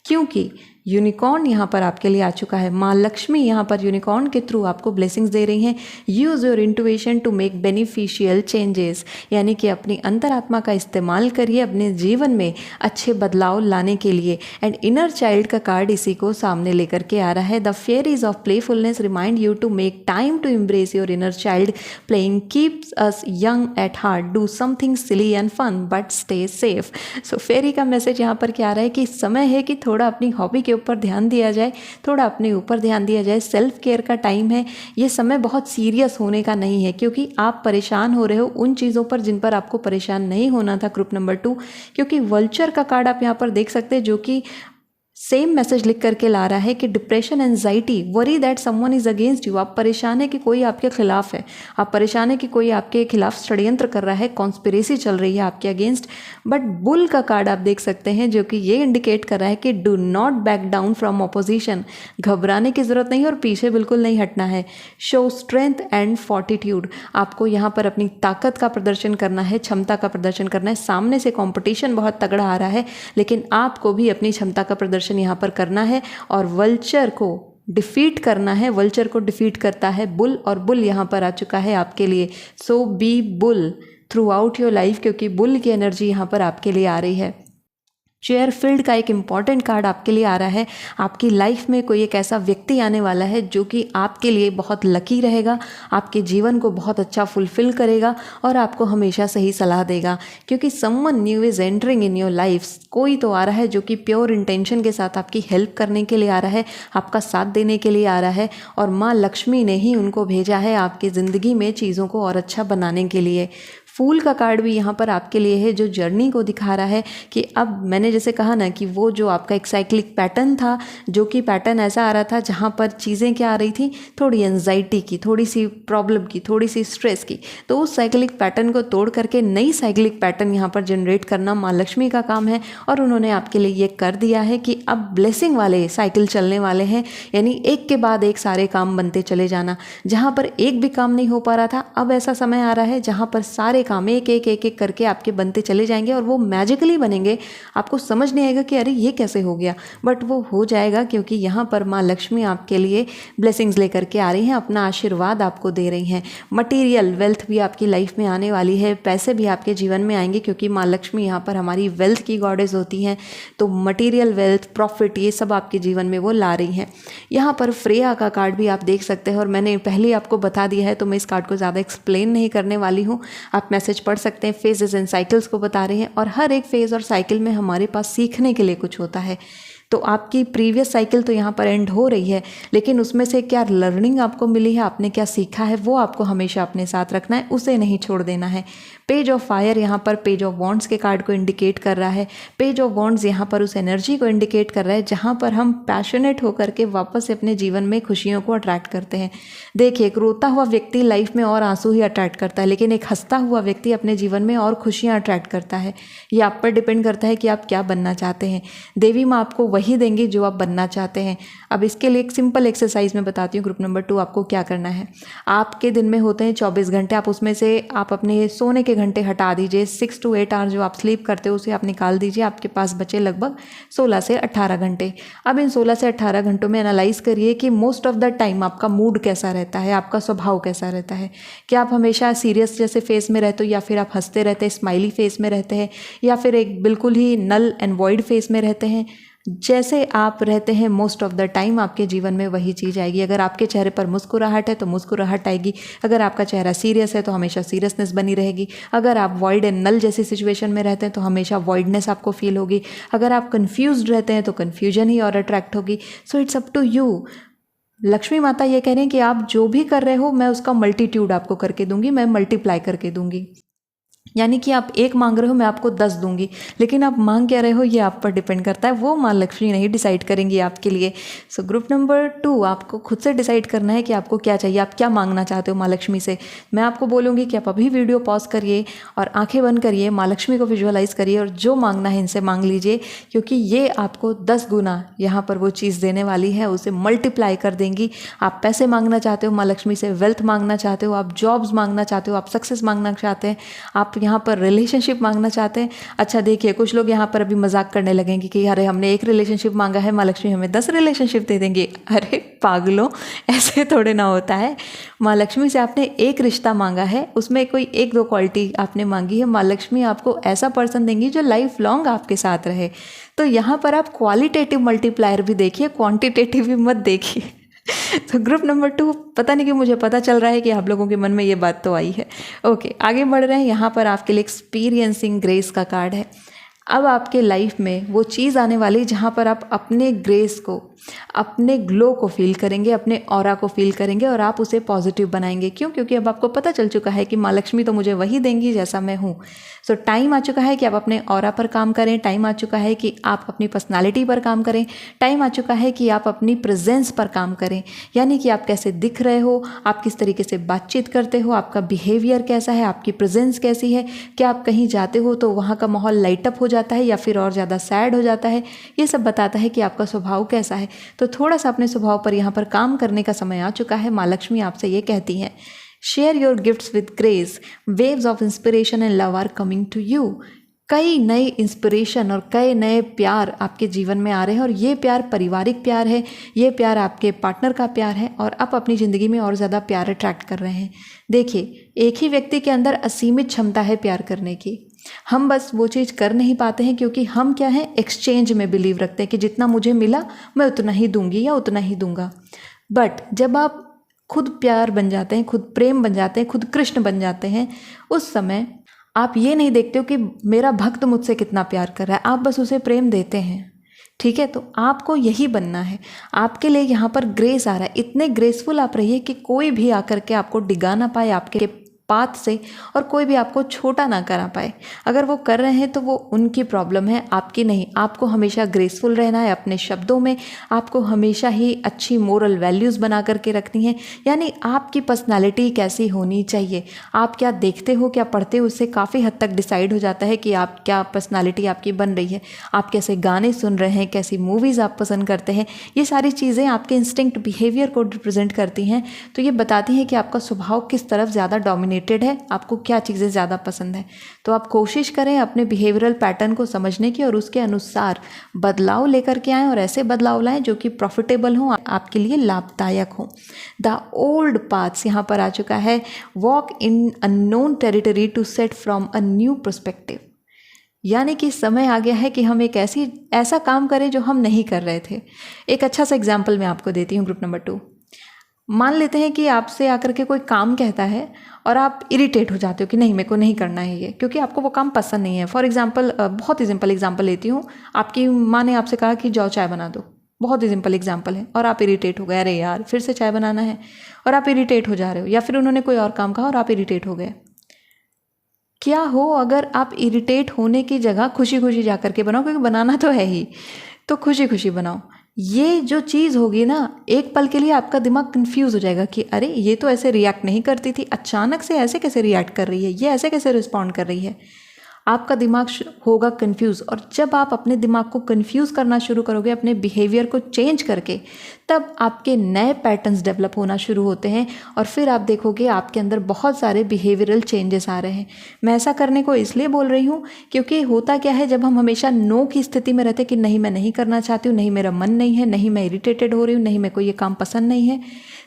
क्योंकि यूनिकॉर्न यहाँ पर आपके लिए आ चुका है। माँ लक्ष्मी यहाँ पर यूनिकॉर्न के थ्रू आपको ब्लेसिंग्स दे रही हैं। Use your intuition to make beneficial changes, यानी कि अपनी अंतरात्मा का इस्तेमाल करिए अपने जीवन में अच्छे बदलाव लाने के लिए। एंड इनर चाइल्ड का कार्ड इसी को सामने लेकर के आ रहा है। The fairies of playfulness remind you to make time to embrace your inner child. Playing keeps us young at heart. Do something silly and fun but stay safe. So fairy का मैसेज यहाँ पर क्या आ रहा है कि समय है कि थोड़ा अपनी हॉबी के ऊपर ध्यान दिया जाए, थोड़ा अपने ऊपर ध्यान दिया जाए। सेल्फ केयर का टाइम है, ये समय बहुत सीरियस होने का नहीं है क्योंकि आप परेशान हो रहे हो उन चीज़ों पर जिन पर आपको परेशान नहीं होना था। ग्रुप नंबर 2, क्योंकि वल्चर का कार्ड आप यहाँ पर देख सकते हैं जो कि सेम मैसेज लिख करके ला रहा है कि depression, anxiety, worry that someone is against you. आप परेशान है कि कोई आपके खिलाफ है, आप परेशान है कि कोई आपके खिलाफ षड्यंत्र कर रहा है, कॉन्स्पिरेसी चल रही है आपके अगेंस्ट। बट बुल का कार्ड आप देख सकते हैं जो कि ये इंडिकेट कर रहा है कि do not back down from opposition. घबराने की जरूरत नहीं और पीछे बिल्कुल नहीं हटना है। शो स्ट्रेंथ एंड फॉर्टिट्यूड, आपको यहाँ पर अपनी ताकत का प्रदर्शन करना है, क्षमता का प्रदर्शन करना है। सामने से कॉम्पिटिशन बहुत तगड़ा आ रहा है लेकिन आपको भी अपनी क्षमता का प्रदर्शन यहाँ पर करना है और वल्चर को डिफीट करना है। वल्चर को डिफीट करता है बुल और बुल यहाँ पर आ चुका है आपके लिए। So be bull throughout your life, क्योंकि बुल की एनर्जी यहाँ पर आपके लिए आ रही है। चेयर फील्ड का एक इम्पॉर्टेंट कार्ड आपके लिए आ रहा है। आपकी लाइफ में कोई एक ऐसा व्यक्ति आने वाला है जो कि आपके लिए बहुत लकी रहेगा, आपके जीवन को बहुत अच्छा फुलफिल करेगा और आपको हमेशा सही सलाह देगा क्योंकि someone new is entering in your life. कोई तो आ रहा है जो कि प्योर इंटेंशन के साथ आपकी हेल्प करने के लिए आ रहा है, आपका साथ देने के लिए आ रहा है और माँ लक्ष्मी ने ही उनको भेजा है आपकी ज़िंदगी में चीज़ों को और अच्छा बनाने के लिए। फूल का कार्ड भी यहाँ पर आपके लिए है जो जर्नी को दिखा रहा है कि अब मैंने जैसे कहा ना कि वो जो आपका एक साइक्लिक पैटर्न था, जो कि पैटर्न ऐसा आ रहा था जहाँ पर चीज़ें क्या आ रही थी, थोड़ी एंजाइटी की, थोड़ी सी प्रॉब्लम की, थोड़ी सी स्ट्रेस की, तो उस साइक्लिक पैटर्न को तोड़ करके नई साइक्लिक पैटर्न यहाँ पर जनरेट करना माँ लक्ष्मी का काम है और उन्होंने आपके लिए ये कर दिया है कि अब ब्लेसिंग वाले साइकिल चलने वाले हैं, यानी एक के बाद एक सारे काम बनते चले जाना। जहाँ पर एक भी काम नहीं हो पा रहा था अब ऐसा समय आ रहा है जहाँ पर सारे काम एक एक एक एक करके आपके बनते चले जाएंगे और वो मैजिकली बनेंगे। आपको समझ नहीं आएगा कि अरे ये कैसे हो गया, बट वो हो जाएगा क्योंकि यहाँ पर माँ लक्ष्मी आपके लिए ब्लेसिंग्स लेकर के आ रही हैं, अपना आशीर्वाद आपको दे रही हैं। मटीरियल वेल्थ भी आपकी लाइफ में आने वाली है, पैसे भी आपके जीवन में आएंगे क्योंकि माँ लक्ष्मी यहाँ पर हमारी वेल्थ की गॉडेस होती हैं। तो मटीरियल वेल्थ, प्रॉफिट, ये सब आपके जीवन में वो ला रही हैं। यहाँ पर फ्रेया का कार्ड भी आप देख सकते हैं और मैंने पहले आपको बता दिया है तो मैं इस कार्ड को ज़्यादा एक्सप्लेन नहीं करने वाली हूँ, आप मैसेज पढ़ सकते हैं। फेजेस एंड साइकिल्स को बता रहे हैं और हर एक फेज़ और साइकिल में हमारे पास सीखने के लिए कुछ होता है। तो आपकी प्रीवियस साइकिल तो यहाँ पर एंड हो रही है लेकिन उसमें से क्या लर्निंग आपको मिली है, आपने क्या सीखा है, वो आपको हमेशा अपने साथ रखना है, उसे नहीं छोड़ देना है। पेज ऑफ फायर यहाँ पर पेज ऑफ वॉन्ड्स के कार्ड को इंडिकेट कर रहा है। पेज ऑफ वॉन्ड्स यहाँ पर उस एनर्जी को इंडिकेट कर रहा है जहाँ पर हम पैशनेट होकर के वापस से अपने जीवन में खुशियों को अट्रैक्ट करते हैं। देखिए, एक रोता हुआ व्यक्ति लाइफ में और आंसू ही अट्रैक्ट करता है लेकिन एक हंसता हुआ व्यक्ति अपने जीवन में और खुशियाँ अट्रैक्ट करता है। ये आप पर डिपेंड करता है कि आप क्या बनना चाहते हैं। देवी माँ आपको वही देंगी जो आप बनना चाहते हैं। अब इसके लिए एक सिंपल एक्सरसाइज मैं बताती हूँ। ग्रुप नंबर 2 आपको क्या करना है, आपके दिन में होते हैं 24 घंटे, आप उसमें से आप अपने सोने के घंटे हटा दीजिए। 6 to 8 आवर जो आप स्लीप करते हो उसे आप निकाल दीजिए, आपके पास बचे लगभग 16 से 18 घंटे। अब इन 16 से 18 घंटों में एनालाइज करिए कि मोस्ट ऑफ द टाइम आपका मूड कैसा रहता है, आपका स्वभाव कैसा रहता है। क्या आप हमेशा सीरियस जैसे फेस में रहते हो, या फिर आप हंसते रहते हैं, स्माइली फेस में रहते हैं, या फिर एक बिल्कुल ही नल एंड वॉइड फेस में रहते हैं। जैसे आप रहते हैं मोस्ट ऑफ द टाइम आपके जीवन में वही चीज़ आएगी। अगर आपके चेहरे पर मुस्कुराहट है तो मुस्कुराहट आएगी, अगर आपका चेहरा सीरियस है तो हमेशा सीरियसनेस बनी रहेगी, अगर आप वॉइड एंड नल जैसी सिचुएशन में रहते हैं तो हमेशा वॉइडनेस आपको फील होगी, अगर आप कन्फ्यूज्ड रहते हैं तो कन्फ्यूजन ही और अट्रैक्ट होगी। So it's up to you. Lakshmi माता ये कह रही हैं कि आप जो भी कर रहे हो मैं उसका मल्टीट्यूड आपको करके दूंगी, मैं मल्टीप्लाई करके दूंगी। यानी कि आप 1 मांग रहे हो, मैं आपको 10 दूंगी, लेकिन आप मांग क्या रहे हो ये आप पर डिपेंड करता है, वो माँ लक्ष्मी नहीं डिसाइड करेंगी आपके लिए। सो ग्रुप नंबर 2 आपको खुद से डिसाइड करना है कि आपको क्या चाहिए, आप क्या मांगना चाहते हो माँ लक्ष्मी से। मैं आपको बोलूँगी कि आप अभी वीडियो पॉज करिए और आंखें बंद करिए, माँ लक्ष्मी को विजुअलाइज करिए और जो मांगना है इनसे मांग लीजिए, क्योंकि ये आपको 10 गुना यहाँ पर वो चीज़ देने वाली है, उसे मल्टीप्लाई कर देंगी। आप पैसे मांगना चाहते हो माँ लक्ष्मी से, वेल्थ मांगना चाहते हो, आप जॉब्स मांगना चाहते हो, आप सक्सेस मांगना चाहते हैं, आप यहाँ पर रिलेशनशिप मांगना चाहते हैं। अच्छा देखिए, कुछ लोग यहाँ पर अभी मजाक करने लगेंगे कि अरे हमने 1 रिलेशनशिप मांगा है, माँ लक्ष्मी हमें 10 रिलेशनशिप दे देंगे। अरे पागलों, ऐसे थोड़े ना होता है। माँ लक्ष्मी से आपने 1 रिश्ता मांगा है, उसमें कोई 1-2 क्वालिटी आपने मांगी है, माँ लक्ष्मी आपको ऐसा पर्सन देंगी जो लाइफ लॉन्ग आपके साथ रहे। तो यहाँ पर आप क्वालिटेटिव मल्टीप्लायर भी देखिए, क्वांटिटेटिव भी मत देखिए। तो ग्रुप नंबर 2, पता नहीं कि मुझे पता चल रहा है कि आप लोगों के मन में ये बात तो आई है। ओके, आगे बढ़ रहे हैं। यहाँ पर आपके लिए एक्सपीरियंसिंग ग्रेस का कार्ड है। अब आपके लाइफ में वो चीज़ आने वाली जहाँ पर आप अपने ग्रेस को, अपने ग्लो को फील करेंगे, अपने ऑरा को फील करेंगे और आप उसे पॉजिटिव बनाएंगे। क्यों? क्योंकि अब आपको पता चल चुका है कि माँ लक्ष्मी तो मुझे वही देंगी जैसा मैं हूँ। सो टाइम आ चुका है कि आप अपने ऑरा पर काम करें, टाइम आ चुका है कि आप अपनी पर्सनालिटी पर काम करें, टाइम आ चुका है कि आप अपनी प्रेजेंस पर काम करें। यानी कि आप कैसे दिख रहे हो, आप किस तरीके से बातचीत करते हो, आपका बिहेवियर कैसा है, आपकी प्रेजेंस कैसी है, क्या आप कहीं जाते हो तो वहाँ का माहौल लाइट अप हो जाता है या फिर और ज़्यादा सैड हो जाता है। ये सब बताता है कि आपका स्वभाव कैसा है। तो थोड़ा सा अपने स्वभाव पर यहाँ पर काम करने का समय आ चुका है। माँ लक्ष्मी आपसे ये कहती हैं, share your gifts with grace, waves of inspiration and love are coming to you. कई नए इंस्पिरेशन और कई नए प्यार आपके जीवन में आ रहे हैं और ये प्यार पारिवारिक प्यार है, ये प्यार आपके पार्टनर का प्यार है और आप अपनी ज़िंदगी में और ज़्यादा प्यार अट्रैक्ट कर रहे हैं। देखिए, एक ही व्यक्ति के अंदर असीमित क्षमता है प्यार करने की। हम बस वो चीज़ कर नहीं पाते हैं क्योंकि हम क्या है, एक्सचेंज में बिलीव रखते हैं कि जितना मुझे मिला मैं उतना ही दूंगी या उतना ही दूंगा। बट जब आप खुद प्यार बन जाते हैं, खुद प्रेम बन जाते हैं, खुद कृष्ण बन जाते हैं, उस समय आप ये नहीं देखते हो कि मेरा भक्त मुझसे कितना प्यार कर रहा है, आप बस उसे प्रेम देते हैं। ठीक है, तो आपको यही बनना है। आपके लिए यहाँ पर ग्रेस आ रहा है, इतने ग्रेसफुल आप रहिए कि कोई भी आकर के आपको डिगा ना पाए आपके पाथ से और कोई भी आपको छोटा ना करा पाए। अगर वो कर रहे हैं तो वो उनकी प्रॉब्लम है, आपकी नहीं। आपको हमेशा ग्रेसफुल रहना है अपने शब्दों में, आपको हमेशा ही अच्छी मोरल वैल्यूज़ बना करके रखनी है। यानी आपकी पर्सनालिटी कैसी होनी चाहिए, आप क्या देखते हो, क्या पढ़ते हो, उससे काफ़ी हद तक डिसाइड हो जाता है कि आप क्या पर्सनालिटी आपकी बन रही है। आप कैसे गाने सुन रहे हैं, कैसी मूवीज़ आप पसंद करते हैं, ये सारी चीज़ें आपके इंस्टिंक्ट बिहेवियर को रिप्रेजेंट करती हैं। तो ये बताती हैं कि आपका स्वभाव किस तरफ ज़्यादा डोमिनेटेड है, आपको क्या चीज़ें ज़्यादा पसंद है। तो आप कोशिश करें अपने बिहेवियरल पैटर्न को समझने की और उसके अनुसार बदलाव लेकर के आएँ और ऐसे बदलाव लाएं जो कि प्रॉफिटेबल हों, आपके लिए लाभदायक हों। द ओल्ड पाथ्स यहाँ पर आ चुका है, walk in unknown territory to set from a new perspective. यानी कि समय आ गया है कि हम एक ऐसा काम करें जो हम नहीं कर रहे थे। एक अच्छा सा एग्जाम्पल मैं आपको देती हूँ। ग्रुप नंबर 2, मान लेते हैं कि आपसे आकर के कोई काम कहता है और आप इरिटेट हो जाते हो कि नहीं, मेरे को नहीं करना है ये, क्योंकि आपको वो काम पसंद नहीं है। फॉर एग्जांपल, बहुत ही सिंपल एग्जांपल लेती हूँ, आपकी माँ ने आपसे कहा कि जाओ चाय बना दो, बहुत ही सिंपल एग्जांपल है, और आप इरिटेट हो गए, अरे यार फिर से चाय बनाना है, और आप इरिटेट हो जा रहे हो। या फिर उन्होंने कोई और काम कहा और आप इरिटेट हो गए। क्या हो अगर आप इरिटेट होने की जगह खुशी खुशी जा करके बनाओ, क्योंकि बनाना तो है ही, तो खुशी खुशी बनाओ। ये जो चीज़ होगी ना, एक पल के लिए आपका दिमाग कंफ्यूज हो जाएगा कि अरे ये तो ऐसे रिएक्ट नहीं करती थी, अचानक से ऐसे कैसे रिएक्ट कर रही है, ये ऐसे कैसे रिस्पॉन्ड कर रही है। आपका दिमाग होगा कंफ्यूज, और जब आप अपने दिमाग को कंफ्यूज करना शुरू करोगे अपने बिहेवियर को चेंज करके, तब आपके नए पैटर्न्स डेवलप होना शुरू होते हैं और फिर आप देखोगे आपके अंदर बहुत सारे बिहेवियरल चेंजेस आ रहे हैं। मैं ऐसा करने को इसलिए बोल रही हूँ क्योंकि होता क्या है, जब हम हमेशा नो की स्थिति में रहते कि नहीं मैं नहीं करना चाहती हूँ, नहीं मेरा मन नहीं है, नहीं मैं इरिटेटेड हो रही हूँ, नहीं मेरे को ये काम पसंद नहीं है,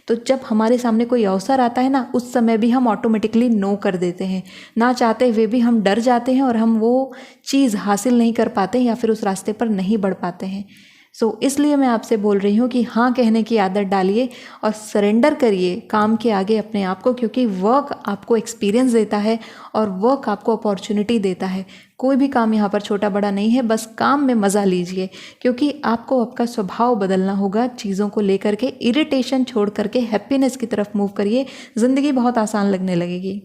तो जब हमारे सामने कोई अवसर आता है ना, उस समय भी हम ऑटोमेटिकली नो कर देते हैं। ना चाहते हुए भी हम डर जाते हैं और हम वो चीज़ हासिल नहीं कर पाते हैं या फिर उस रास्ते पर नहीं बढ़ पाते हैं। इसलिए मैं आपसे बोल रही हूँ कि हाँ कहने की आदत डालिए और सरेंडर करिए काम के आगे अपने आप को, क्योंकि वर्क आपको एक्सपीरियंस देता है और वर्क आपको अपॉर्चुनिटी देता है। कोई भी काम यहाँ पर छोटा बड़ा नहीं है, बस काम में मज़ा लीजिए, क्योंकि आपको आपका स्वभाव बदलना होगा चीज़ों को लेकर के। इरिटेशन छोड़ करके हैप्पीनेस की तरफ मूव करिए, ज़िंदगी बहुत आसान लगने लगेगी।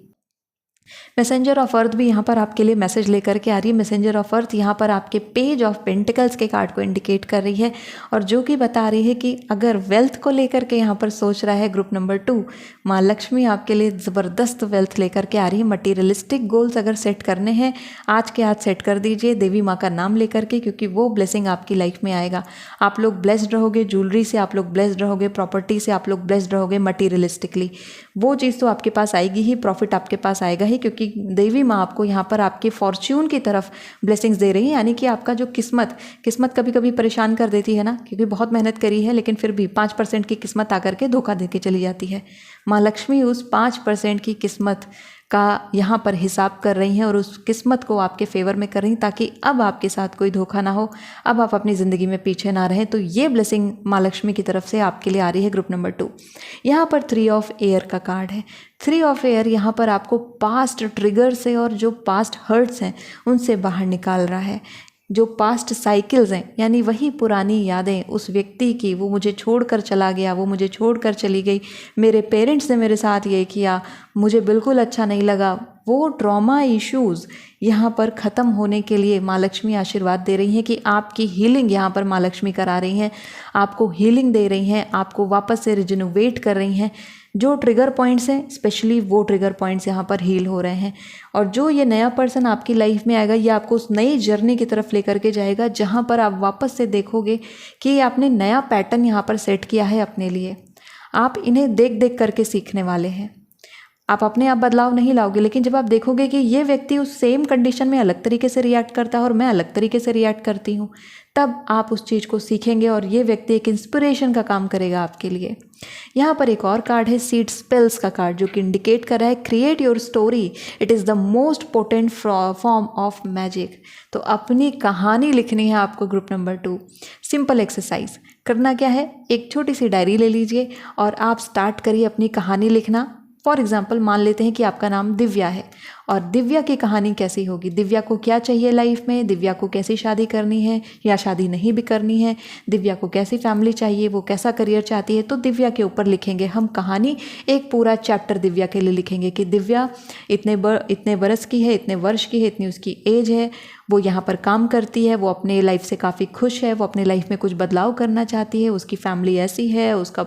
मैसेंजर ऑफ अर्थ भी यहाँ पर आपके लिए मैसेज लेकर के आ रही है। मैसेंजर ऑफ अर्थ यहाँ पर आपके पेज ऑफ पेंटिकल्स के कार्ड को इंडिकेट कर रही है और जो कि बता रही है कि अगर वेल्थ को लेकर के यहाँ पर सोच रहा है ग्रुप नंबर 2, माँ लक्ष्मी आपके लिए ज़बरदस्त वेल्थ लेकर के आ रही है। मटीरियलिस्टिक गोल्स अगर सेट करने हैं आज के आज सेट कर दीजिए देवी माँ का नाम लेकर के, क्योंकि वो ब्लेसिंग आपकी लाइफ में आएगा। आप लोग ब्लेस्ड रहोगे, ज्वेलरी से आप लोग ब्लेस्ड रहोगे, प्रॉपर्टी से आप लोग ब्लेस्ड रहोगे। मटीरियलिस्टिकली वो चीज़ तो आपके पास आएगी ही, प्रॉफिट आपके पास आएगा ही, क्योंकि देवी माँ आपको यहाँ पर आपके फॉर्च्यून की तरफ ब्लेसिंग्स दे रही है। यानी कि आपका जो किस्मत कभी कभी परेशान कर देती है ना, क्योंकि बहुत मेहनत करी है लेकिन फिर भी 5% की किस्मत आकर के धोखा दे के चली जाती है। माँ लक्ष्मी उस 5% की किस्मत का यहाँ पर हिसाब कर रही हैं और उस किस्मत को आपके फेवर में कर रही हैं, ताकि अब आपके साथ कोई धोखा ना हो, अब आप अपनी ज़िंदगी में पीछे ना रहें। तो ये ब्लेसिंग माँ लक्ष्मी की तरफ से आपके लिए आ रही है ग्रुप नंबर 2। यहाँ पर 3 ऑफ एयर का कार्ड है। 3 ऑफ एयर यहाँ पर आपको पास्ट ट्रिगर से और जो पास्ट हर्ट्स हैं उनसे बाहर निकाल रहा है। जो पास्ट साइकिल्स हैं, यानी वही पुरानी यादें उस व्यक्ति की, वो मुझे छोड़कर चला गया, वो मुझे छोड़कर चली गई, मेरे पेरेंट्स ने मेरे साथ ये किया, मुझे बिल्कुल अच्छा नहीं लगा, वो ट्रॉमा इश्यूज़ यहाँ पर ख़त्म होने के लिए माँ लक्ष्मी आशीर्वाद दे रही हैं कि आपकी हीलिंग यहाँ पर माँ लक्ष्मी करा रही हैं, आपको हीलिंग दे रही हैं, आपको वापस से रिजनोवेट कर रही हैं। जो ट्रिगर पॉइंट्स हैं स्पेशली वो ट्रिगर पॉइंट्स यहाँ पर हील हो रहे हैं। और जो ये नया पर्सन आपकी लाइफ में आएगा, ये आपको उस नई जर्नी की तरफ लेकर के जाएगा जहाँ पर आप वापस से देखोगे कि आपने नया पैटर्न यहाँ पर सेट किया है अपने लिए। आप इन्हें देख देख करके सीखने वाले हैं। आप अपने आप बदलाव नहीं लाओगे, लेकिन जब आप देखोगे कि ये व्यक्ति उस सेम कंडीशन में अलग तरीके से रिएक्ट करता है और मैं अलग तरीके से रिएक्ट करती हूँ, तब आप उस चीज़ को सीखेंगे और ये व्यक्ति एक इंस्पिरेशन का काम करेगा आपके लिए। यहाँ पर एक और कार्ड है सीड स्पेल्स का कार्ड, जो कि इंडिकेट कर रहा है create your story, it is the most potent form of magic. तो अपनी कहानी लिखनी है आपको ग्रुप नंबर 2। सिंपल एक्सरसाइज करना क्या है, एक छोटी सी डायरी ले लीजिए और आप स्टार्ट करिए अपनी कहानी लिखना। फॉर एग्जाम्पल मान लेते हैं कि आपका नाम दिव्या है और दिव्या की कहानी कैसी होगी, दिव्या को क्या चाहिए लाइफ में, दिव्या को कैसी शादी करनी है या शादी नहीं भी करनी है, दिव्या को कैसी फैमिली चाहिए, वो कैसा करियर चाहती है, तो दिव्या के ऊपर लिखेंगे हम कहानी। एक पूरा चैप्टर दिव्या के लिए लिखेंगे कि दिव्या इतने बरस की है, इतने वर्ष की है, इतनी उसकी एज है, वो यहाँ पर काम करती है, वो अपने लाइफ से काफ़ी खुश है, वो अपने लाइफ में कुछ बदलाव करना चाहती है, उसकी फैमिली ऐसी है, उसका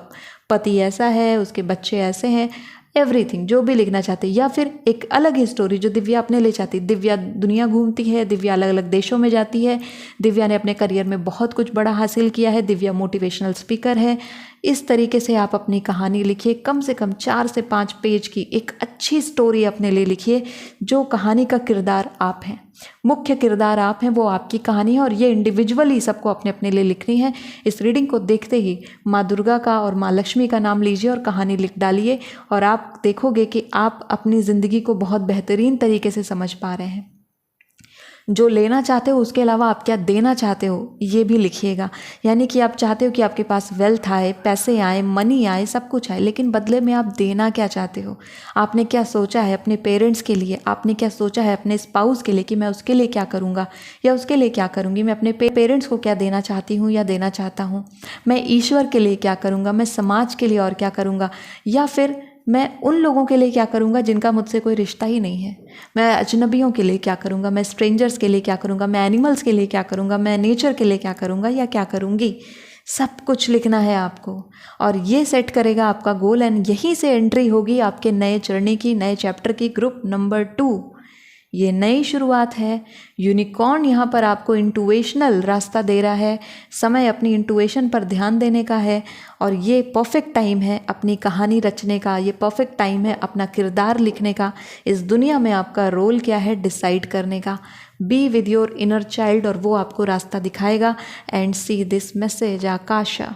पति ऐसा है, उसके बच्चे ऐसे हैं, एवरीथिंग जो भी लिखना चाहते हैं। या फिर एक अलग ही स्टोरी जो दिव्या अपने ले चाहती है। दिव्या दुनिया घूमती है, दिव्या अलग अलग देशों में जाती है, दिव्या ने अपने करियर में बहुत कुछ बड़ा हासिल किया है, दिव्या मोटिवेशनल स्पीकर है। इस तरीके से आप अपनी कहानी लिखिए, कम से कम 4 से 5 पेज की एक अच्छी स्टोरी अपने लिए लिखिए। जो कहानी का किरदार आप हैं, मुख्य किरदार आप हैं, वो आपकी कहानी है और ये इंडिविजुअली सबको अपने अपने लिए लिखनी है। इस रीडिंग को देखते ही माँ दुर्गा का और माँ लक्ष्मी का नाम लीजिए और कहानी लिख डालिए और आप देखोगे कि आप अपनी ज़िंदगी को बहुत बेहतरीन तरीके से समझ पा रहे हैं। जो लेना चाहते हो उसके अलावा आप क्या देना चाहते हो ये भी लिखिएगा। यानी कि आप चाहते हो कि आपके पास वेल्थ आए, पैसे आए, मनी आए, सब कुछ आए, लेकिन बदले में आप देना क्या चाहते हो। आपने क्या सोचा है अपने पेरेंट्स के लिए, आपने क्या सोचा है अपने स्पाउस के लिए कि मैं उसके लिए क्या करूँगा या उसके लिए क्या करूँगी, मैं अपने पेरेंट्स को क्या देना चाहती हूँ या देना चाहता हूँ, मैं ईश्वर के लिए क्या करूँगा, मैं समाज के लिए और क्या करूँगा, या फिर मैं उन लोगों के लिए क्या करूँगा जिनका मुझसे कोई रिश्ता ही नहीं है, मैं अजनबियों के लिए क्या करूँगा, मैं स्ट्रेंजर्स के लिए क्या करूँगा, मैं एनिमल्स के लिए क्या करूँगा, मैं नेचर के लिए क्या करूँगा या क्या करूँगी। सब कुछ लिखना है आपको और ये सेट करेगा आपका गोल एंड यहीं से एंट्री होगी आपके नए जर्नी की, नए चैप्टर की, ग्रुप नंबर 2। ये नई शुरुआत है। यूनिकॉर्न यहाँ पर आपको इंटुएशनल रास्ता दे रहा है। समय अपनी इंटुएशन पर ध्यान देने का है और ये परफेक्ट टाइम है अपनी कहानी रचने का, ये परफेक्ट टाइम है अपना किरदार लिखने का, इस दुनिया में आपका रोल क्या है डिसाइड करने का। Be with your inner child और वो आपको रास्ता दिखाएगा। And see this message Akasha,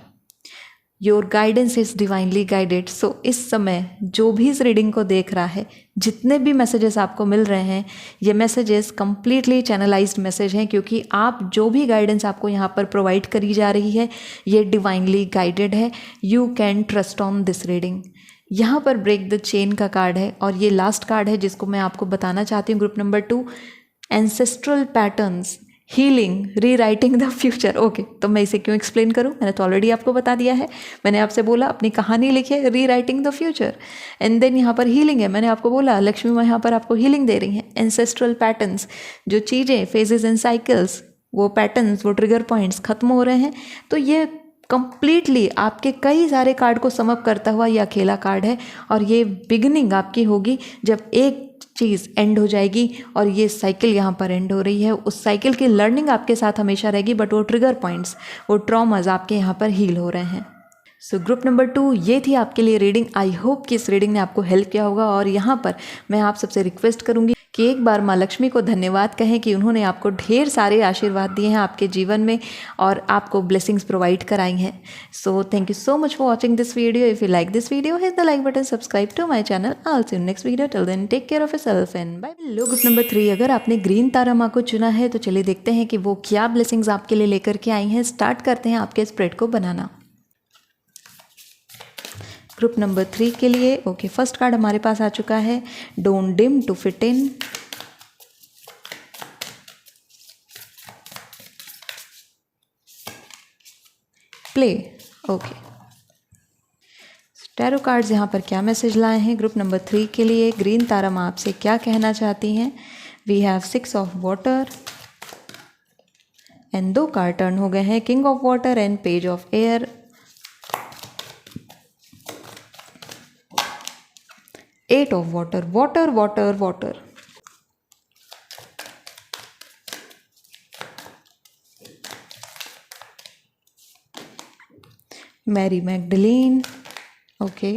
your guidance is divinely guided. So इस समय जो भी इस रीडिंग को देख रहा है, जितने भी मैसेजेस आपको मिल रहे हैं, ये मैसेजेस कंप्लीटली चैनलाइज्ड मैसेज हैं, क्योंकि आप जो भी गाइडेंस आपको यहाँ पर प्रोवाइड करी जा रही है ये डिवाइनली गाइडेड है। You can trust on this reading. यहाँ पर ब्रेक द चेन का कार्ड है और ये लास्ट कार्ड है जिसको मैं आपको बताना चाहती हूँ। Group number 2, ancestral patterns, healing, rewriting the future. Okay, तो मैं इसे क्यों एक्सप्लेन करूं, मैंने तो ऑलरेडी आपको बता दिया है। मैंने आपसे बोला अपनी कहानी लिखिए, rewriting the future. And then यहाँ पर हीलिंग है, मैंने आपको बोला लक्ष्मी माँ यहाँ पर आपको हीलिंग दे रही हैं। एंसेस्ट्रल पैटर्न्स, जो चीज़ें, फेजेस एंड साइकिल्स, वो पैटर्न्स, वो ट्रिगर पॉइंट्स खत्म हो रहे हैं। तो ये कंप्लीटली आपके कई सारे कार्ड को समअप करता हुआ ये अकेला कार्ड है और ये बिगिनिंग आपकी होगी जब एक चीज़ एंड हो जाएगी और ये साइकिल यहाँ पर एंड हो रही है। उस साइकिल की लर्निंग आपके साथ हमेशा रहेगी, बट वो ट्रिगर पॉइंट्स, वो ट्रॉमाज आपके यहाँ पर हील हो रहे हैं। सो ग्रुप नंबर 2 ये थी आपके लिए रीडिंग। आई होप कि इस रीडिंग ने आपको हेल्प किया होगा और यहाँ पर मैं आप सबसे रिक्वेस्ट करूँगी कि एक बार माँ लक्ष्मी को धन्यवाद कहें कि उन्होंने आपको ढेर सारे आशीर्वाद दिए हैं आपके जीवन में और आपको ब्लेसिंग्स प्रोवाइड कराई हैं। So thank you so much for watching this video. If you like this video, hit the like button, subscribe to my channel. I will see you next video. Till then take care of yourself and bye. लो ग्रुप नंबर 3, अगर आपने ग्रीन तारा माँ को चुना है तो चलिए देखते हैं कि वो क्या ब्लेसिंग्स आपके लिए लेकर के आई हैं। स्टार्ट करते हैं आपके स्प्रेड को बनाना। ग्रुप नंबर 3 के लिए ओके, फर्स्ट कार्ड हमारे पास आ चुका है, don't dim to fit in. Play. Okay, tarot cards यहाँ पर क्या मैसेज लाए हैं ग्रुप नंबर 3 के लिए? ग्रीन तारा माँ आपसे क्या कहना चाहती हैं? We have 6 of water and 2 card turn हो गए हैं, king of water and page of air. 8 of water, water water water. Mary Magdalene. Okay,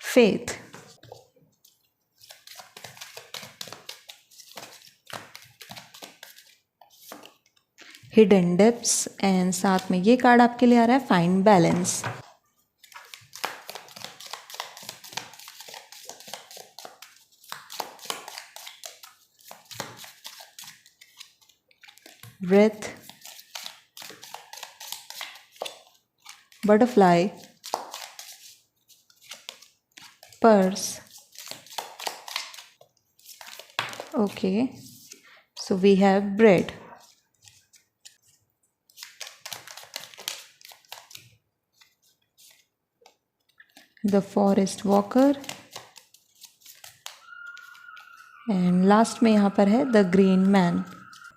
faith. Hidden depths and साथ में ये कार्ड आपके लिए आ रहा है, find balance. Breathe, butterfly, purse. Okay, so we have bread. The forest walker and last में यहाँ पर है द ग्रीन मैन।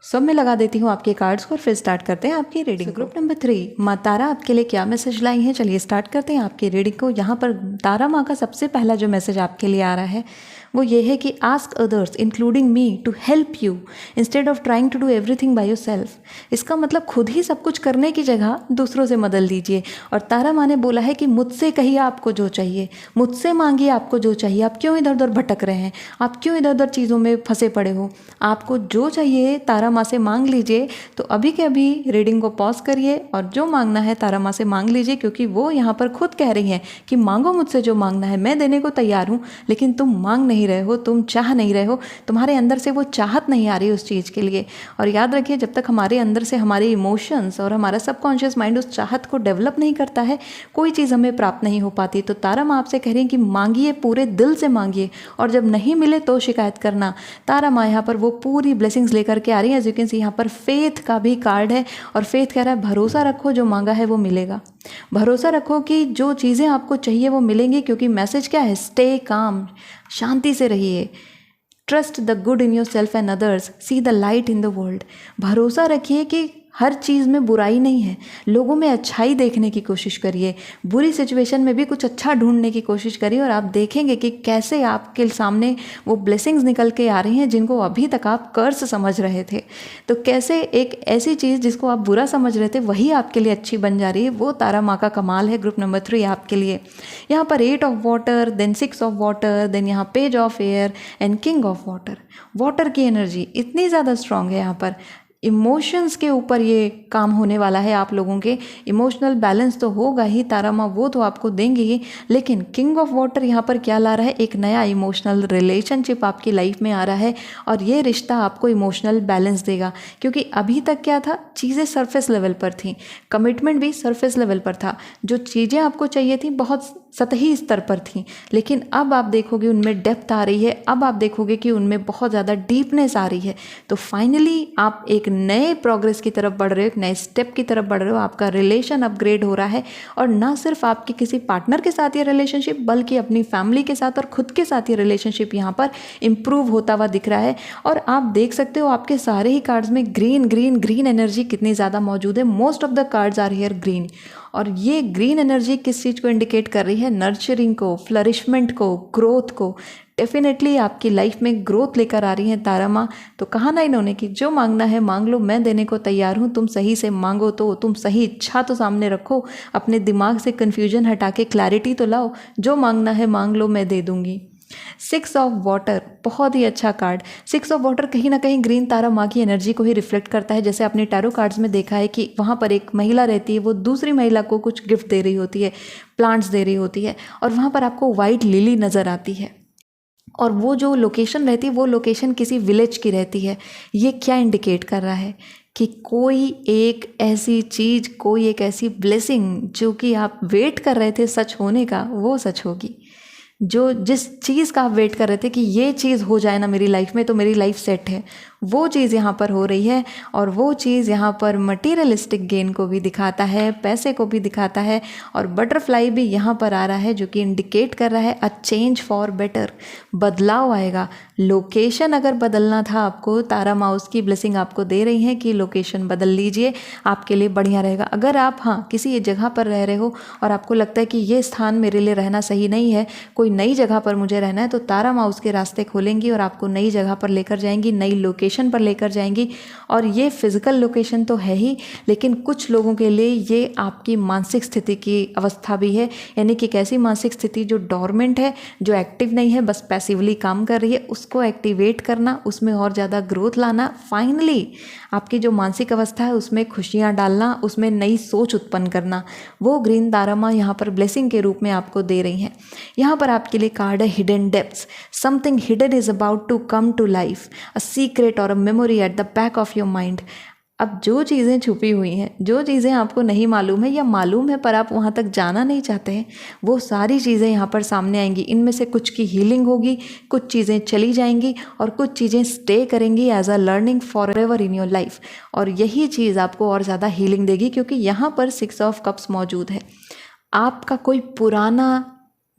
सब मैं लगा देती हूँ आपके कार्ड्स को और फिर स्टार्ट करते हैं आपकी रीडिंग। ग्रुप नंबर 3, माँ तारा आपके लिए क्या मैसेज लाई हैं? चलिए स्टार्ट करते हैं आपकी रीडिंग को। यहाँ पर तारा माँ का सबसे पहला जो मैसेज आपके लिए आ रहा है वो ये है कि ask others including me to help you instead of trying to do everything by yourself. इसका मतलब खुद ही सब कुछ करने की जगह दूसरों से मदद लीजिए। और तारा माँ ने बोला है कि मुझसे कहिए आपको जो चाहिए, मुझसे मांगिए आपको जो चाहिए। आप क्यों इधर उधर भटक रहे हैं? आप क्यों इधर उधर चीज़ों में फंसे पड़े हो? आपको जो चाहिए तारा माँ से मांग लीजिए। तो अभी के अभी रीडिंग को पॉज करिए और जो मांगना है तारा माँ से मांग लीजिए, क्योंकि वो यहाँ पर खुद कह रही हैं कि मांगो मुझसे जो मांगना है, मैं देने को तैयार हूँ। लेकिन तुम मांग नहीं रहे हो, तुम चाह नहीं रहे हो, तुम्हारे अंदर से वो चाहत नहीं आ रही उस चीज़ के लिए। और याद रखिए, जब तक हमारे अंदर से हमारे इमोशंस और हमारा सबकॉन्शियस माइंड उस चाहत को डेवलप नहीं करता है, कोई चीज़ हमें प्राप्त नहीं हो पाती। तो तारा माँ आपसे कह रही हैं कि मांगिए, पूरे दिल से मांगिए, और जब नहीं मिले तो शिकायत करना। तारा माँ यहाँ पर वो पूरी ब्लेसिंग्स लेकर के आ रही है। एज यू कैन सी यहाँ पर फेथ का भी कार्ड है और फेथ कह रहा है भरोसा रखो, जो मांगा है वो मिलेगा। भरोसा रखो कि जो चीज़ें आपको चाहिए वो मिलेंगी, क्योंकि मैसेज क्या है? स्टे काम, शांति से रहिए। Trust the good in your self and others, see the light in the world. भरोसा रखिए कि हर चीज़ में बुराई नहीं है, लोगों में अच्छाई देखने की कोशिश करिए, बुरी सिचुएशन में भी कुछ अच्छा ढूंढने की कोशिश करिए और आप देखेंगे कि कैसे आपके सामने वो ब्लेसिंग्स निकल के आ रही हैं जिनको अभी तक आप कर्स समझ रहे थे। तो कैसे एक ऐसी चीज़ जिसको आप बुरा समझ रहे थे वही आपके लिए अच्छी बन जा रही है, वो तारा माँ का कमाल है। ग्रुप नंबर 3 आपके लिए यहाँ पर 8 of water, then 6 of water, then यहाँ page of air and king of water. Water की एनर्जी इतनी ज़्यादा स्ट्रांग है, यहाँ पर इमोशंस के ऊपर ये काम होने वाला है। आप लोगों के इमोशनल बैलेंस तो होगा ही, तारा माँ वो तो आपको देंगे ही, लेकिन किंग ऑफ वाटर यहाँ पर क्या ला रहा है, एक नया इमोशनल रिलेशनशिप आपकी लाइफ में आ रहा है और ये रिश्ता आपको इमोशनल बैलेंस देगा। क्योंकि अभी तक क्या था, चीज़ें सरफेस लेवल पर थी, कमिटमेंट भी सरफेस लेवल पर था, जो चीज़ें आपको चाहिए थी बहुत सतही स्तर पर थी, लेकिन अब आप देखोगे उनमें डेप्थ आ रही है, अब आप देखोगे कि उनमें बहुत ज़्यादा डीपनेस आ रही है। तो फाइनली आप एक नए प्रोग्रेस की तरफ बढ़ रहे हो, एक नए स्टेप की तरफ बढ़ रहे हो, आपका रिलेशन अपग्रेड हो रहा है और ना सिर्फ आपके किसी पार्टनर के साथ ये रिलेशनशिप, बल्कि अपनी फैमिली के साथ और खुद के साथ ये रिलेशनशिप यहाँ पर इम्प्रूव होता हुआ दिख रहा है। और आप देख सकते हो आपके सारे ही कार्ड्स में ग्रीन ग्रीन ग्रीन एनर्जी कितनी ज़्यादा मौजूद है। Most of the cards are here green, और ये ग्रीन एनर्जी किस चीज़ को इंडिकेट कर रही है, नर्चरिंग को, फ्लरिशमेंट को, ग्रोथ को। डेफिनेटली आपकी लाइफ में ग्रोथ लेकर आ रही हैं तारा माँ। तो कहा ना इन्होंने कि जो मांगना है मांग लो, मैं देने को तैयार हूँ, तुम सही से मांगो, तो तुम सही इच्छा तो सामने रखो, अपने दिमाग से कन्फ्यूजन हटा के क्लैरिटी तो लाओ, जो मांगना है मांग लो, मैं दे दूँगी। 6 ऑफ वाटर बहुत ही अच्छा कार्ड। 6 ऑफ वाटर कहीं ना कहीं ग्रीन तारा माँ की एनर्जी को ही रिफ्लेक्ट करता है। जैसे आपने टैरो कार्ड्स में देखा है कि वहाँ पर एक महिला रहती है, वो दूसरी महिला को कुछ गिफ्ट दे रही होती है, प्लांट्स दे रही होती है, और वहाँ पर आपको वाइट लिली नज़र आती है, और वो जो लोकेशन रहती है वो लोकेशन किसी विलेज की रहती है। ये क्या इंडिकेट कर रहा है कि कोई एक ऐसी चीज़, कोई एक ऐसी ब्लेसिंग जो कि आप वेट कर रहे थे सच होने का, वो सच होगी। जो जिस चीज़ का आप वेट कर रहे थे कि ये चीज़ हो जाए ना मेरी लाइफ में तो मेरी लाइफ सेट है, वो चीज़ यहाँ पर हो रही है। और वो चीज़ यहाँ पर मटीरियलिस्टिक गेन को भी दिखाता है, पैसे को भी दिखाता है, और बटरफ्लाई भी यहाँ पर आ रहा है जो कि इंडिकेट कर रहा है अ चेंज फॉर बेटर, बदलाव आएगा। लोकेशन अगर बदलना था आपको, तारा माउस की ब्लेसिंग आपको दे रही है कि लोकेशन बदल लीजिए, आपके लिए बढ़िया रहेगा। अगर आप किसी एक जगह पर रह रहे हो और आपको लगता है कि ये स्थान मेरे लिए रहना सही नहीं है, कोई नई जगह पर मुझे रहना है, तो तारा माउस के रास्ते खोलेंगी और आपको नई जगह पर लेकर जाएंगी, नई लोकेशन पर लेकर जाएंगी। और ये फिजिकल लोकेशन तो है ही, लेकिन कुछ लोगों के लिए ये आपकी मानसिक स्थिति की अवस्था भी है। यानी कि एक ऐसी मानसिक स्थिति जो डोरमेंट है, जो एक्टिव नहीं है, बस पैसिवली काम कर रही है, उसको एक्टिवेट करना, उसमें और ज़्यादा ग्रोथ लाना, फाइनली आपकी जो मानसिक अवस्था है उसमें खुशियाँ डालना, उसमें नई सोच उत्पन्न करना, वो ग्रीन तारा माँ यहाँ पर ब्लेसिंग के रूप में आपको दे रही हैं। यहाँ पर आपके लिए कार्ड है hidden depths. Something hidden is about to come to life, a secret और a memory at the back of your mind. अब जो चीज़ें छुपी हुई हैं, जो चीज़ें आपको नहीं मालूम है या मालूम है पर आप वहाँ तक जाना नहीं चाहते हैं, वो सारी चीज़ें यहाँ पर सामने आएंगी। इनमें से कुछ की हीलिंग होगी, कुछ चीज़ें चली जाएंगी और कुछ चीज़ें स्टे करेंगी as a learning forever in your life. और यही चीज़ आपको और ज़्यादा हीलिंग देगी, क्योंकि यहाँ पर 6 ऑफ कप्स मौजूद है। आपका कोई पुराना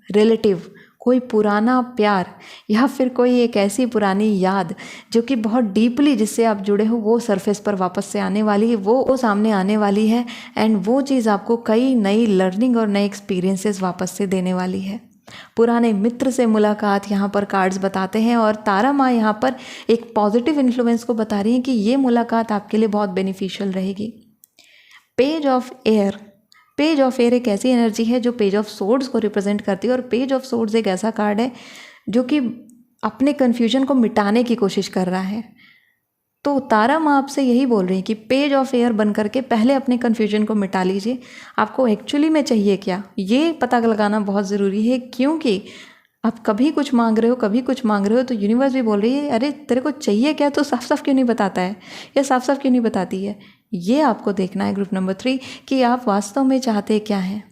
रिलेटिव, कोई पुराना प्यार, या फिर कोई एक ऐसी पुरानी याद जो कि बहुत डीपली जिससे आप जुड़े हो, वो सरफेस पर वापस से आने वाली है, वो सामने आने वाली है। एंड वो चीज़ आपको कई नई लर्निंग और नए एक्सपीरियंसेस वापस से देने वाली है। पुराने मित्र से मुलाकात यहाँ पर कार्ड्स बताते हैं, और तारा माँ यहाँ पर एक पॉजिटिव इन्फ्लुएंस को बता रही हैं कि ये मुलाकात आपके लिए बहुत बेनिफिशियल रहेगी। Page of air, page of air एक ऐसी एनर्जी है जो पेज ऑफ सोर्ड्स को रिप्रेजेंट करती है, और पेज ऑफ सोर्ड्स एक ऐसा कार्ड है जो कि अपने कन्फ्यूजन को मिटाने की कोशिश कर रहा है। तो तारा माँ आपसे यही बोल रही है कि पेज ऑफ एयर बन करके पहले अपने कन्फ्यूजन को मिटा लीजिए। आपको एक्चुअली में चाहिए क्या, ये पता लगाना बहुत ज़रूरी है। क्योंकि आप कभी कुछ मांग रहे हो, कभी कुछ मांग रहे हो, तो यूनिवर्स भी बोल रही है अरे तेरे को चाहिए क्या, तो साफ साफ क्यों नहीं बताता है या साफ साफ क्यों नहीं बताती है। ये आपको देखना है ग्रुप नंबर 3 कि आप वास्तव में चाहते क्या हैं।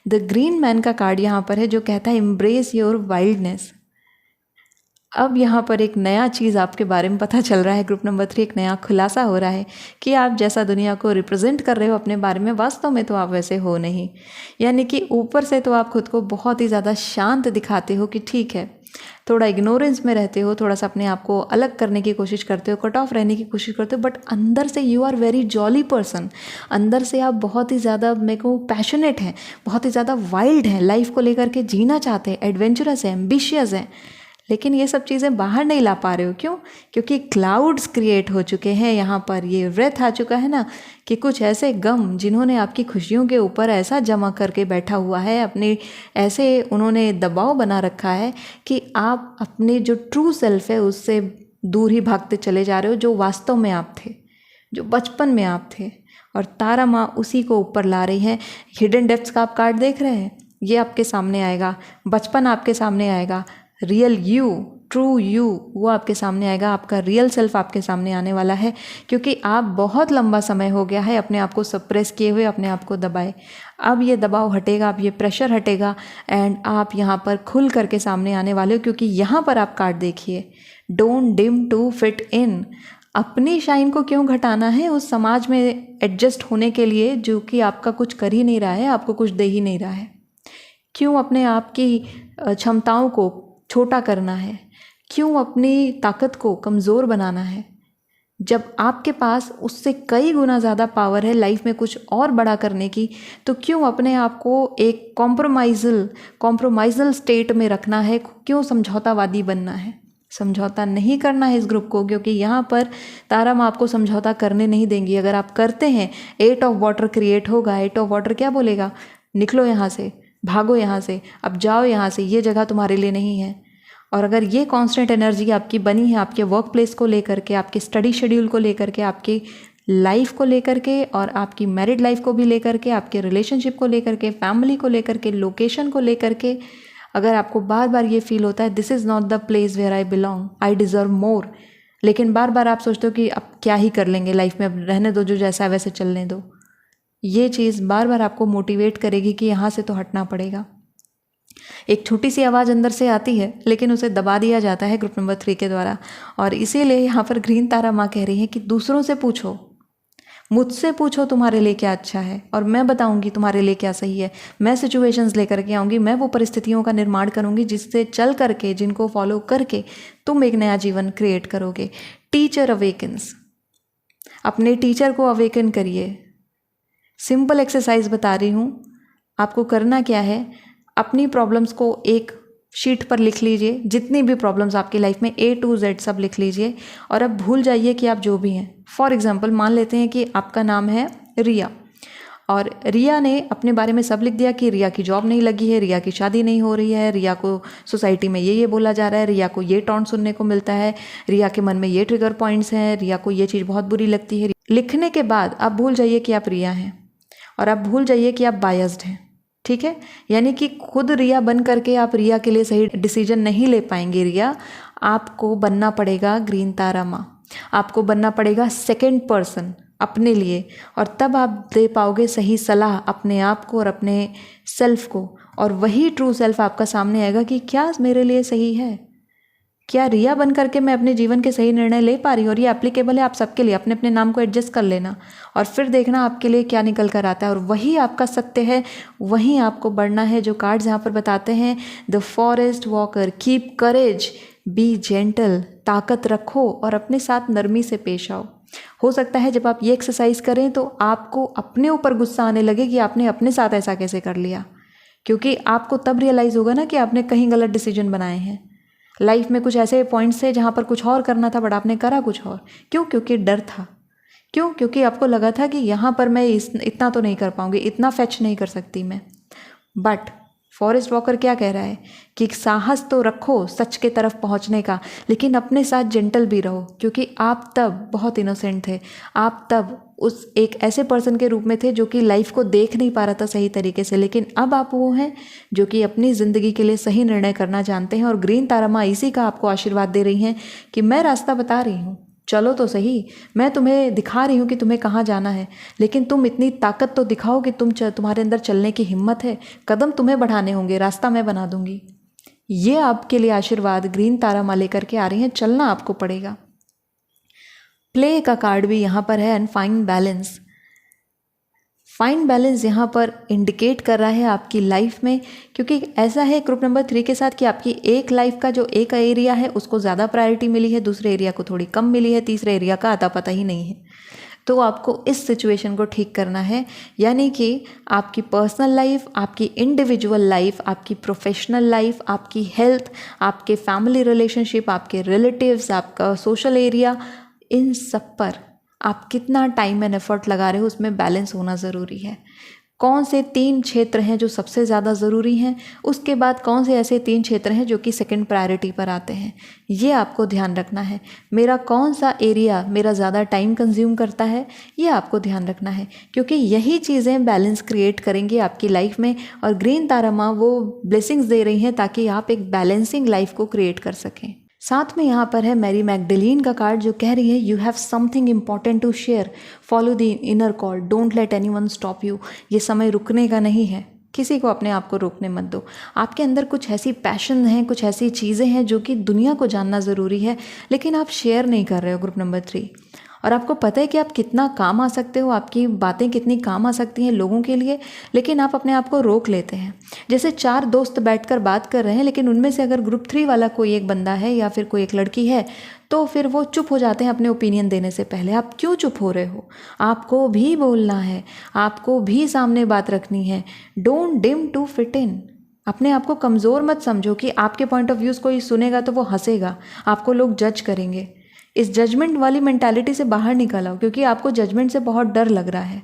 द ग्रीन मैन का कार्ड यहाँ पर है जो कहता है एम्ब्रेस योर वाइल्डनेस। अब यहाँ पर एक नया चीज़ आपके बारे में पता चल रहा है। ग्रुप नंबर 3 एक नया खुलासा हो रहा है कि आप जैसा दुनिया को रिप्रेजेंट कर रहे हो अपने बारे में, वास्तव में तो आप वैसे हो नहीं। यानी कि ऊपर से तो आप खुद को बहुत ही ज़्यादा शांत दिखाते हो कि ठीक है, थोड़ा इग्नोरेंस में रहते हो, थोड़ा सा अपने आप को अलग करने की कोशिश करते हो, कट ऑफ रहने की कोशिश करते हो, बट अंदर से you are very jolly person. अंदर से आप बहुत ही ज़्यादा मेरे को पैशनेट हैं, बहुत ही ज़्यादा वाइल्ड हैं, लाइफ को लेकर के जीना चाहते हैं, एडवेंचरस हैं, एम्बिशियस हैं। लेकिन ये सब चीज़ें बाहर नहीं ला पा रहे हो, क्यों? क्योंकि क्लाउड्स क्रिएट हो चुके हैं यहाँ पर। ये व्रेथ आ चुका है ना कि कुछ ऐसे गम जिन्होंने आपकी खुशियों के ऊपर ऐसा जमा करके बैठा हुआ है, अपने ऐसे उन्होंने दबाव बना रखा है कि आप अपने जो ट्रू सेल्फ है उससे दूर ही भागते चले जा रहे हो, जो वास्तव में आप थे, जो बचपन में आप थे। और तारा माँ उसी को ऊपर ला रही है। हिडन डेप्थ्स का आप कार्ड देख रहे हैं, ये आपके सामने आएगा, बचपन आपके सामने आएगा, रियल यू, ट्रू यू वो आपके सामने आएगा, आपका रियल सेल्फ आपके सामने आने वाला है। क्योंकि आप बहुत लंबा समय हो गया है अपने आप को सप्रेस किए हुए, अपने आप को दबाए। अब ये दबाव हटेगा, अब ये प्रेशर हटेगा एंड आप यहाँ पर खुल करके सामने आने वाले हो। क्योंकि यहाँ पर आप कार्ड देखिए, don't dim to fit in. अपनी शाइन को क्यों घटाना है उस समाज में एडजस्ट होने के लिए जो कि आपका कुछ कर ही नहीं रहा है, आपको कुछ दे ही नहीं रहा है? क्यों अपने आप की क्षमताओं को छोटा करना है? क्यों अपनी ताकत को कमज़ोर बनाना है जब आपके पास उससे कई गुना ज़्यादा पावर है लाइफ में कुछ और बड़ा करने की? तो क्यों अपने आप को एक कॉम्प्रोमाइजल स्टेट में रखना है? क्यों समझौतावादी बनना है? समझौता नहीं करना है इस ग्रुप को, क्योंकि यहाँ पर तारा माँ आपको समझौता करने नहीं देंगी। अगर आप करते हैं 8 ऑफ वाटर क्रिएट होगा। 8 ऑफ वाटर क्या बोलेगा? निकलो यहाँ से, भागो यहाँ से, अब जाओ यहाँ से, ये जगह तुम्हारे लिए नहीं है। और अगर ये कांस्टेंट एनर्जी आपकी बनी है आपके वर्क प्लेस को लेकर के, आपके स्टडी शेड्यूल को लेकर के, आपकी लाइफ को लेकर के और आपकी मैरिड लाइफ को भी लेकर के, आपके रिलेशनशिप को लेकर के, फैमिली को लेकर के, लोकेशन को लेकर के, अगर आपको बार बार ये फील होता है this is not the place where I belong, I deserve more, लेकिन बार बार आप सोचते हो कि अब क्या ही कर लेंगे लाइफ में, अब रहने दो, जो जैसा है वैसे चलने दो, ये चीज़ बार बार आपको मोटिवेट करेगी कि यहाँ से तो हटना पड़ेगा। एक छोटी सी आवाज़ अंदर से आती है लेकिन उसे दबा दिया जाता है ग्रुप नंबर 3 के द्वारा। और इसीलिए यहाँ पर ग्रीन तारा माँ कह रही है कि दूसरों से पूछो, मुझसे पूछो तुम्हारे लिए क्या अच्छा है और मैं बताऊंगी तुम्हारे लिए क्या सही है। मैं सिचुएशंस लेकर के आऊँगी, मैं वो परिस्थितियों का निर्माण करूँगी जिससे चल करके, जिनको फॉलो करके तुम एक नया जीवन क्रिएट करोगे। टीचर अवेकन्स, अपने टीचर को अवेकन करिए। सिंपल एक्सरसाइज बता रही हूँ, आपको करना क्या है, अपनी प्रॉब्लम्स को एक शीट पर लिख लीजिए, जितनी भी प्रॉब्लम्स आपकी लाइफ में A to Z सब लिख लीजिए और अब भूल जाइए कि आप जो भी हैं। फॉर एग्जांपल मान लेते हैं कि आपका नाम है रिया और रिया ने अपने बारे में सब लिख दिया कि रिया की जॉब नहीं लगी है, रिया की शादी नहीं हो रही है, रिया को सोसाइटी में ये बोला जा रहा है, रिया को ये टॉन्ट सुनने को मिलता है, रिया के मन में ये ट्रिगर पॉइंट्स हैं, रिया को ये चीज़ बहुत बुरी लगती है। लिखने के बाद आप भूल जाइए कि आप रिया हैं और आप भूल जाइए कि आप बायस्ड हैं। ठीक है, यानी कि खुद रिया बन करके आप रिया के लिए सही डिसीजन नहीं ले पाएंगे। रिया, आपको बनना पड़ेगा ग्रीन तारा माँ, आपको बनना पड़ेगा सेकंड पर्सन अपने लिए, और तब आप दे पाओगे सही सलाह अपने आप को और अपने सेल्फ को, और वही ट्रू सेल्फ आपका सामने आएगा कि क्या मेरे लिए सही है, क्या रिया बन करके मैं अपने जीवन के सही निर्णय ले पा रही हूँ। और ये एप्लीकेबल है आप सबके लिए, अपने अपने नाम को एडजस्ट कर लेना और फिर देखना आपके लिए क्या निकल कर आता है, और वही आपका सत्य है, वहीं आपको बढ़ना है। जो कार्ड्स यहाँ पर बताते हैं, the forest walker, keep courage, B gentle, ताकत रखो और अपने साथ नरमी से पेश आओ। हो सकता है जब आप ये एक्सरसाइज करें तो आपको अपने ऊपर गुस्सा आने लगे कि आपने अपने साथ ऐसा कैसे कर लिया, क्योंकि आपको तब रियलाइज़ होगा ना कि आपने कहीं गलत डिसीजन बनाए हैं। लाइफ में कुछ ऐसे पॉइंट्स थे जहाँ पर कुछ और करना था बट आपने करा कुछ और। क्यों? क्योंकि डर था। क्यों? क्योंकि आपको लगा था कि यहाँ पर मैं इतना तो नहीं कर पाऊँगी, इतना फेच नहीं कर सकती मैं। बट फॉरेस्ट वॉकर क्या कह रहा है कि साहस तो रखो सच के तरफ पहुँचने का, लेकिन अपने साथ जेंटल भी रहो, क्योंकि आप तब बहुत इनोसेंट थे। आप तब उस एक ऐसे पर्सन के रूप में थे जो कि लाइफ को देख नहीं पा रहा था सही तरीके से, लेकिन अब आप वो हैं जो कि अपनी ज़िंदगी के लिए सही निर्णय करना जानते हैं। और ग्रीन तारा माँ इसी का आपको आशीर्वाद दे रही हैं कि मैं रास्ता बता रही हूँ, चलो तो सही, मैं तुम्हें दिखा रही हूँ कि तुम्हें कहाँ जाना है, लेकिन तुम इतनी ताकत तो दिखाओ कि तुम्हारे अंदर चलने की हिम्मत है। कदम तुम्हें बढ़ाने होंगे, रास्ता मैं बना दूंगी। ये आपके लिए आशीर्वाद ग्रीन तारा माँ लेकर के आ रही हैं, चलना आपको पड़ेगा। प्ले का कार्ड भी यहाँ पर है and find balance. Find balance यहाँ पर इंडिकेट कर रहा है आपकी लाइफ में, क्योंकि ऐसा है ग्रुप नंबर 3 के साथ कि आपकी एक लाइफ का जो एक एरिया है उसको ज़्यादा प्रायोरिटी मिली है, दूसरे एरिया को थोड़ी कम मिली है, तीसरे एरिया का अता पता ही नहीं है। तो आपको इस सिचुएशन को ठीक करना है, यानी कि आपकी पर्सनल लाइफ, आपकी इंडिविजुअल लाइफ, आपकी प्रोफेशनल लाइफ, आपकी हेल्थ, आपके फैमिली रिलेशनशिप, आपके रिलेटिव्स, आपका सोशल एरिया, इन सब पर आप कितना टाइम एंड एफर्ट लगा रहे हो उसमें बैलेंस होना ज़रूरी है। कौन से 3 क्षेत्र हैं जो सबसे ज़्यादा ज़रूरी हैं, उसके बाद कौन से ऐसे 3 क्षेत्र हैं जो कि सेकंड प्रायोरिटी पर आते हैं, ये आपको ध्यान रखना है। मेरा कौन सा एरिया मेरा ज़्यादा टाइम कंज्यूम करता है, ये आपको ध्यान रखना है, क्योंकि यही चीज़ें बैलेंस क्रिएट करेंगी आपकी लाइफ में। और ग्रीन तारा माँ वो ब्लेसिंग्स दे रही हैं ताकि आप एक बैलेंसिंग लाइफ को क्रिएट कर सकें। साथ में यहाँ पर है मैरी मैगडलीन का कार्ड जो कह रही है you have something important to share, follow the inner call, don't let anyone stop you. ये समय रुकने का नहीं है, किसी को अपने आप को रोकने मत दो। आपके अंदर कुछ ऐसी पैशन हैं, कुछ ऐसी चीज़ें हैं जो कि दुनिया को जानना ज़रूरी है, लेकिन आप शेयर नहीं कर रहे हो ग्रुप नंबर 3। और आपको पता है कि आप कितना काम आ सकते हो, आपकी बातें कितनी काम आ सकती हैं लोगों के लिए, लेकिन आप अपने आप को रोक लेते हैं। जैसे 4 दोस्त बैठकर बात कर रहे हैं, लेकिन उनमें से अगर ग्रुप 3 वाला कोई एक बंदा है या फिर कोई एक लड़की है, तो फिर वो चुप हो जाते हैं अपने ओपिनियन देने से पहले। आप क्यों चुप हो रहे हो? आपको भी बोलना है, आपको भी सामने बात रखनी है। Don't dim to fit in. अपने आप को कमज़ोर मत समझो कि आपके पॉइंट ऑफ व्यूज़ कोई सुनेगा तो वो हंसेगा, आपको लोग जज करेंगे। इस जजमेंट वाली मेंटालिटी से बाहर निकल आओ, क्योंकि आपको जजमेंट से बहुत डर लग रहा है।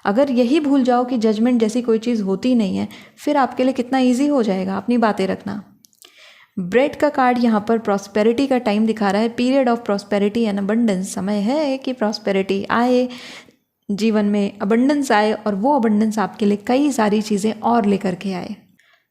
अगर यही भूल जाओ कि जजमेंट जैसी कोई चीज़ होती नहीं है, फिर आपके लिए कितना ईजी हो जाएगा अपनी बातें रखना। ब्रेड का कार्ड यहाँ पर प्रॉस्पेरिटी का टाइम दिखा रहा है, period of prosperity and abundance. समय है कि प्रॉस्पेरिटी आए, जीवन में अबंडेंस आए, और वो अबंडेंस आपके लिए कई सारी चीज़ें और लेकर के आए।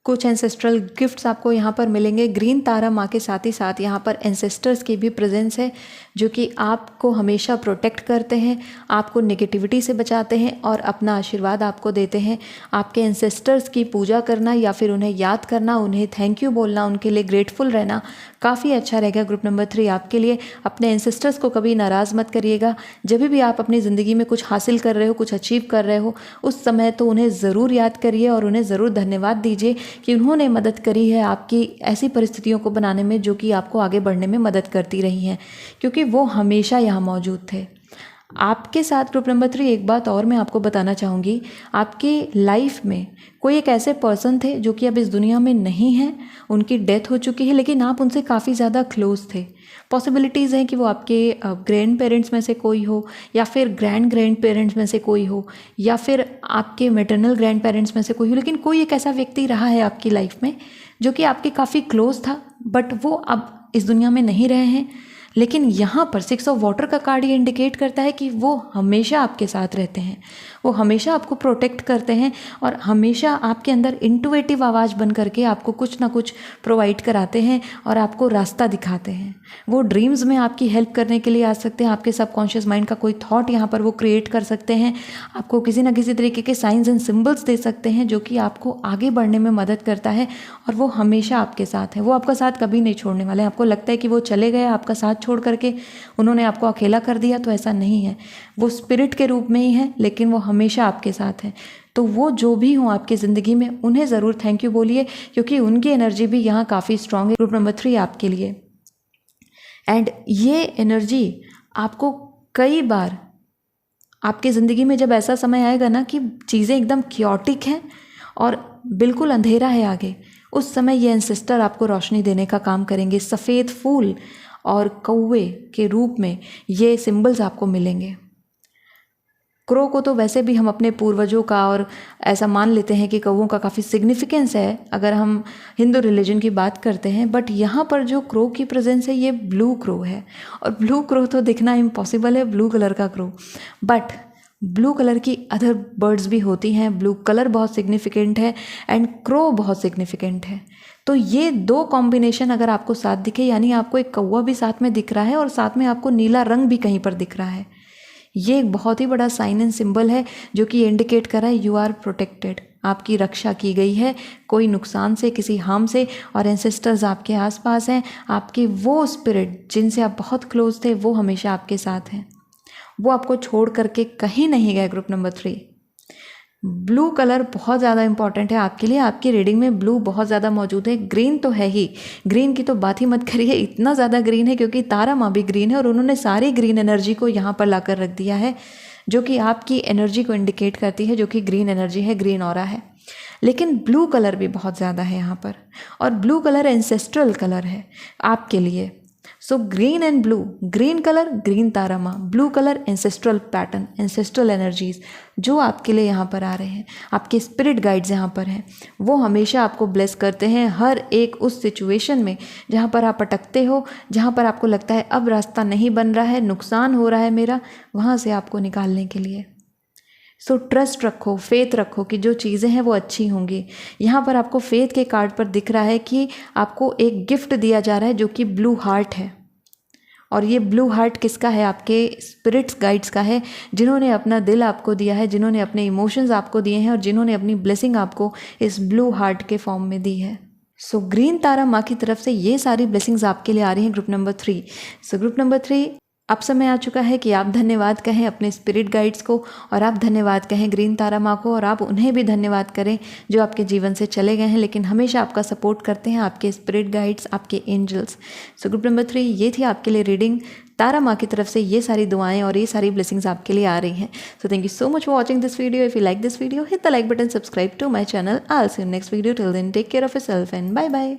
कुछ एंसेस्ट्रल गिफ्ट्स आपको यहाँ पर मिलेंगे। ग्रीन तारा माँ के साथ ही साथ यहाँ पर एंसेस्टर्स की भी प्रेजेंस है, जो कि आपको हमेशा प्रोटेक्ट करते हैं, आपको नेगेटिविटी से बचाते हैं और अपना आशीर्वाद आपको देते हैं। आपके एंसेस्टर्स की पूजा करना या फिर उन्हें याद करना, उन्हें थैंक यू बोलना, उनके लिए ग्रेटफुल रहना काफ़ी अच्छा रहेगा ग्रुप नंबर 3 आपके लिए। अपने एंसेस्टर्स को कभी नाराज़ मत करिएगा। जब भी आप अपनी ज़िंदगी में कुछ हासिल कर रहे हो, कुछ अचीव कर रहे हो, उस समय तो उन्हें ज़रूर याद करिए और उन्हें ज़रूर धन्यवाद दीजिए कि उन्होंने मदद करी है आपकी ऐसी परिस्थितियों को बनाने में जो कि आपको आगे बढ़ने में मदद करती रही हैं, क्योंकि वो हमेशा यहाँ मौजूद थे आपके साथ। ग्रुप नंबर 3 एक बात और मैं आपको बताना चाहूँगी, आपकी लाइफ में कोई एक ऐसे पर्सन थे जो कि अब इस दुनिया में नहीं हैं, उनकी डेथ हो चुकी है, लेकिन आप उनसे काफ़ी ज़्यादा क्लोज थे। पॉसिबिलिटीज़ हैं कि वो आपके ग्रैंड पेरेंट्स में से कोई हो, या फिर ग्रैंड पेरेंट्स में से कोई हो, या फिर आपके मैटरनल ग्रैंड पेरेंट्स में से कोई हो, लेकिन कोई एक ऐसा व्यक्ति रहा है आपकी लाइफ में जो कि आपके काफ़ी क्लोज था, बट वो अब इस दुनिया में नहीं रहे हैं। लेकिन यहाँ पर 6 ऑफ वाटर का कार्ड ये इंडिकेट करता है कि वो हमेशा आपके साथ रहते हैं, वो हमेशा आपको प्रोटेक्ट करते हैं और हमेशा आपके अंदर इंटुइटिव आवाज़ बन करके आपको कुछ ना कुछ प्रोवाइड कराते हैं और आपको रास्ता दिखाते हैं। वो ड्रीम्स में आपकी हेल्प करने के लिए आ सकते हैं, आपके सबकॉन्शियस माइंड का कोई थॉट यहाँ पर वो क्रिएट कर सकते हैं, आपको किसी ना किसी तरीके के साइंस एंड सिम्बल्स दे सकते हैं जो कि आपको आगे बढ़ने में मदद करता है, और वो हमेशा आपके साथ है। वो आपका साथ कभी नहीं छोड़ने वाले। आपको लगता है कि वो चले गए आपका साथ छोड़ करके, उन्होंने आपको अकेला कर दिया, तो ऐसा नहीं है। वो स्पिरिट के रूप में ही है, लेकिन वो हमेशा आपके साथ है। तो वो जो भी हों आपकी ज़िंदगी में, उन्हें ज़रूर थैंक यू बोलिए, क्योंकि उनकी एनर्जी भी यहाँ काफ़ी स्ट्रांग है ग्रुप नंबर 3 आपके लिए। एंड ये एनर्जी आपको कई बार आपकी ज़िंदगी में जब ऐसा समय आएगा ना कि चीज़ें एकदम क्योटिक हैं और बिल्कुल अंधेरा है आगे, उस समय ये एंसेस्टर आपको रोशनी देने का काम करेंगे। सफ़ेद फूल और कौवे के रूप में ये सिंबल्स आपको मिलेंगे। क्रो को तो वैसे भी हम अपने पूर्वजों का, और ऐसा मान लेते हैं कि कौवों का काफ़ी सिग्निफिकेंस है अगर हम हिंदू रिलीजन की बात करते हैं, बट यहाँ पर जो क्रो की प्रेजेंस है ये ब्लू क्रो है, और ब्लू क्रो तो दिखना इम्पॉसिबल है, ब्लू कलर का क्रो, बट ब्लू कलर की अदर बर्ड्स भी होती हैं। ब्लू कलर बहुत सिग्निफिकेंट है एंड क्रो बहुत सिग्निफिकेंट है। तो ये 2 कॉम्बिनेशन अगर आपको साथ दिखे, यानी आपको एक कौवा भी साथ में दिख रहा है और साथ में आपको नीला रंग भी कहीं पर दिख रहा है, ये एक बहुत ही बड़ा साइन एंड सिंबल है जो कि इंडिकेट कर रहा है यू आर प्रोटेक्टेड, आपकी रक्षा की गई है कोई नुकसान से, किसी हार्म से, और एंसेस्टर्स आपके आसपास हैं। आपके वो स्पिरिट जिनसे आप बहुत क्लोज थे वो हमेशा आपके साथ हैं, वो आपको छोड़ करके कहीं नहीं गए। ग्रुप नंबर 3, ब्लू कलर बहुत ज़्यादा इंपॉर्टेंट है आपके लिए। आपकी रीडिंग में ब्लू बहुत ज़्यादा मौजूद है। ग्रीन तो है ही, ग्रीन की तो बात ही मत करिए, इतना ज़्यादा ग्रीन है क्योंकि तारा माँ भी ग्रीन है और उन्होंने सारी ग्रीन एनर्जी को यहाँ पर लाकर रख दिया है, जो कि आपकी एनर्जी को इंडिकेट करती है, जो कि ग्रीन एनर्जी है, ग्रीन ऑरा है। लेकिन ब्लू कलर भी बहुत ज़्यादा है यहाँ पर, और ब्लू कलर एंसेस्ट्रल कलर है आपके लिए। So green and blue, green colour green Tara माँ, blue colour ancestral pattern, ancestral energies जो आपके लिए यहाँ पर आ रहे हैं। आपके स्पिरिट गाइड्स यहाँ पर हैं, वो हमेशा आपको ब्लेस करते हैं हर एक उस सिचुएशन में जहाँ पर आप अटकते हो, जहाँ पर आपको लगता है अब रास्ता नहीं बन रहा है, नुकसान हो रहा है मेरा, वहाँ से आपको निकालने के लिए। सो ट्रस्ट रखो, फेथ रखो कि जो चीज़ें हैं वो अच्छी होंगी। यहाँ पर आपको फेथ के कार्ड पर दिख रहा है कि आपको एक गिफ्ट दिया जा रहा है जो कि ब्लू हार्ट है, और ये ब्लू हार्ट किसका है? आपके स्पिरिट्स गाइड्स का है, जिन्होंने अपना दिल आपको दिया है, जिन्होंने अपने इमोशंस आपको दिए हैं और जिन्होंने अपनी ब्लेसिंग आपको इस ब्लू हार्ट के फॉर्म में दी है। सो ग्रीन तारा माँ की तरफ से ये सारी ब्लेसिंग्स आपके लिए आ रही हैं ग्रुप नंबर 3। सो ग्रुप नंबर 3, अब समय आ चुका है कि आप धन्यवाद कहें अपने स्पिरिट गाइड्स को, और आप धन्यवाद कहें ग्रीन तारा माँ को, और आप उन्हें भी धन्यवाद करें जो आपके जीवन से चले गए हैं लेकिन हमेशा आपका सपोर्ट करते हैं, आपके स्पिरिट गाइड्स, आपके एंजल्स। सो ग्रुप नंबर 3, ये थी आपके लिए रीडिंग। तारा माँ की तरफ से ये सारी दुआएं और ये सारी ब्लेसिंग्स आपके लिए आ रही हैं। So thank you so much for watching this video. If you like this video, hit the like button, subscribe to my channel. I will see you next video. Till then take care of yourself and bye bye.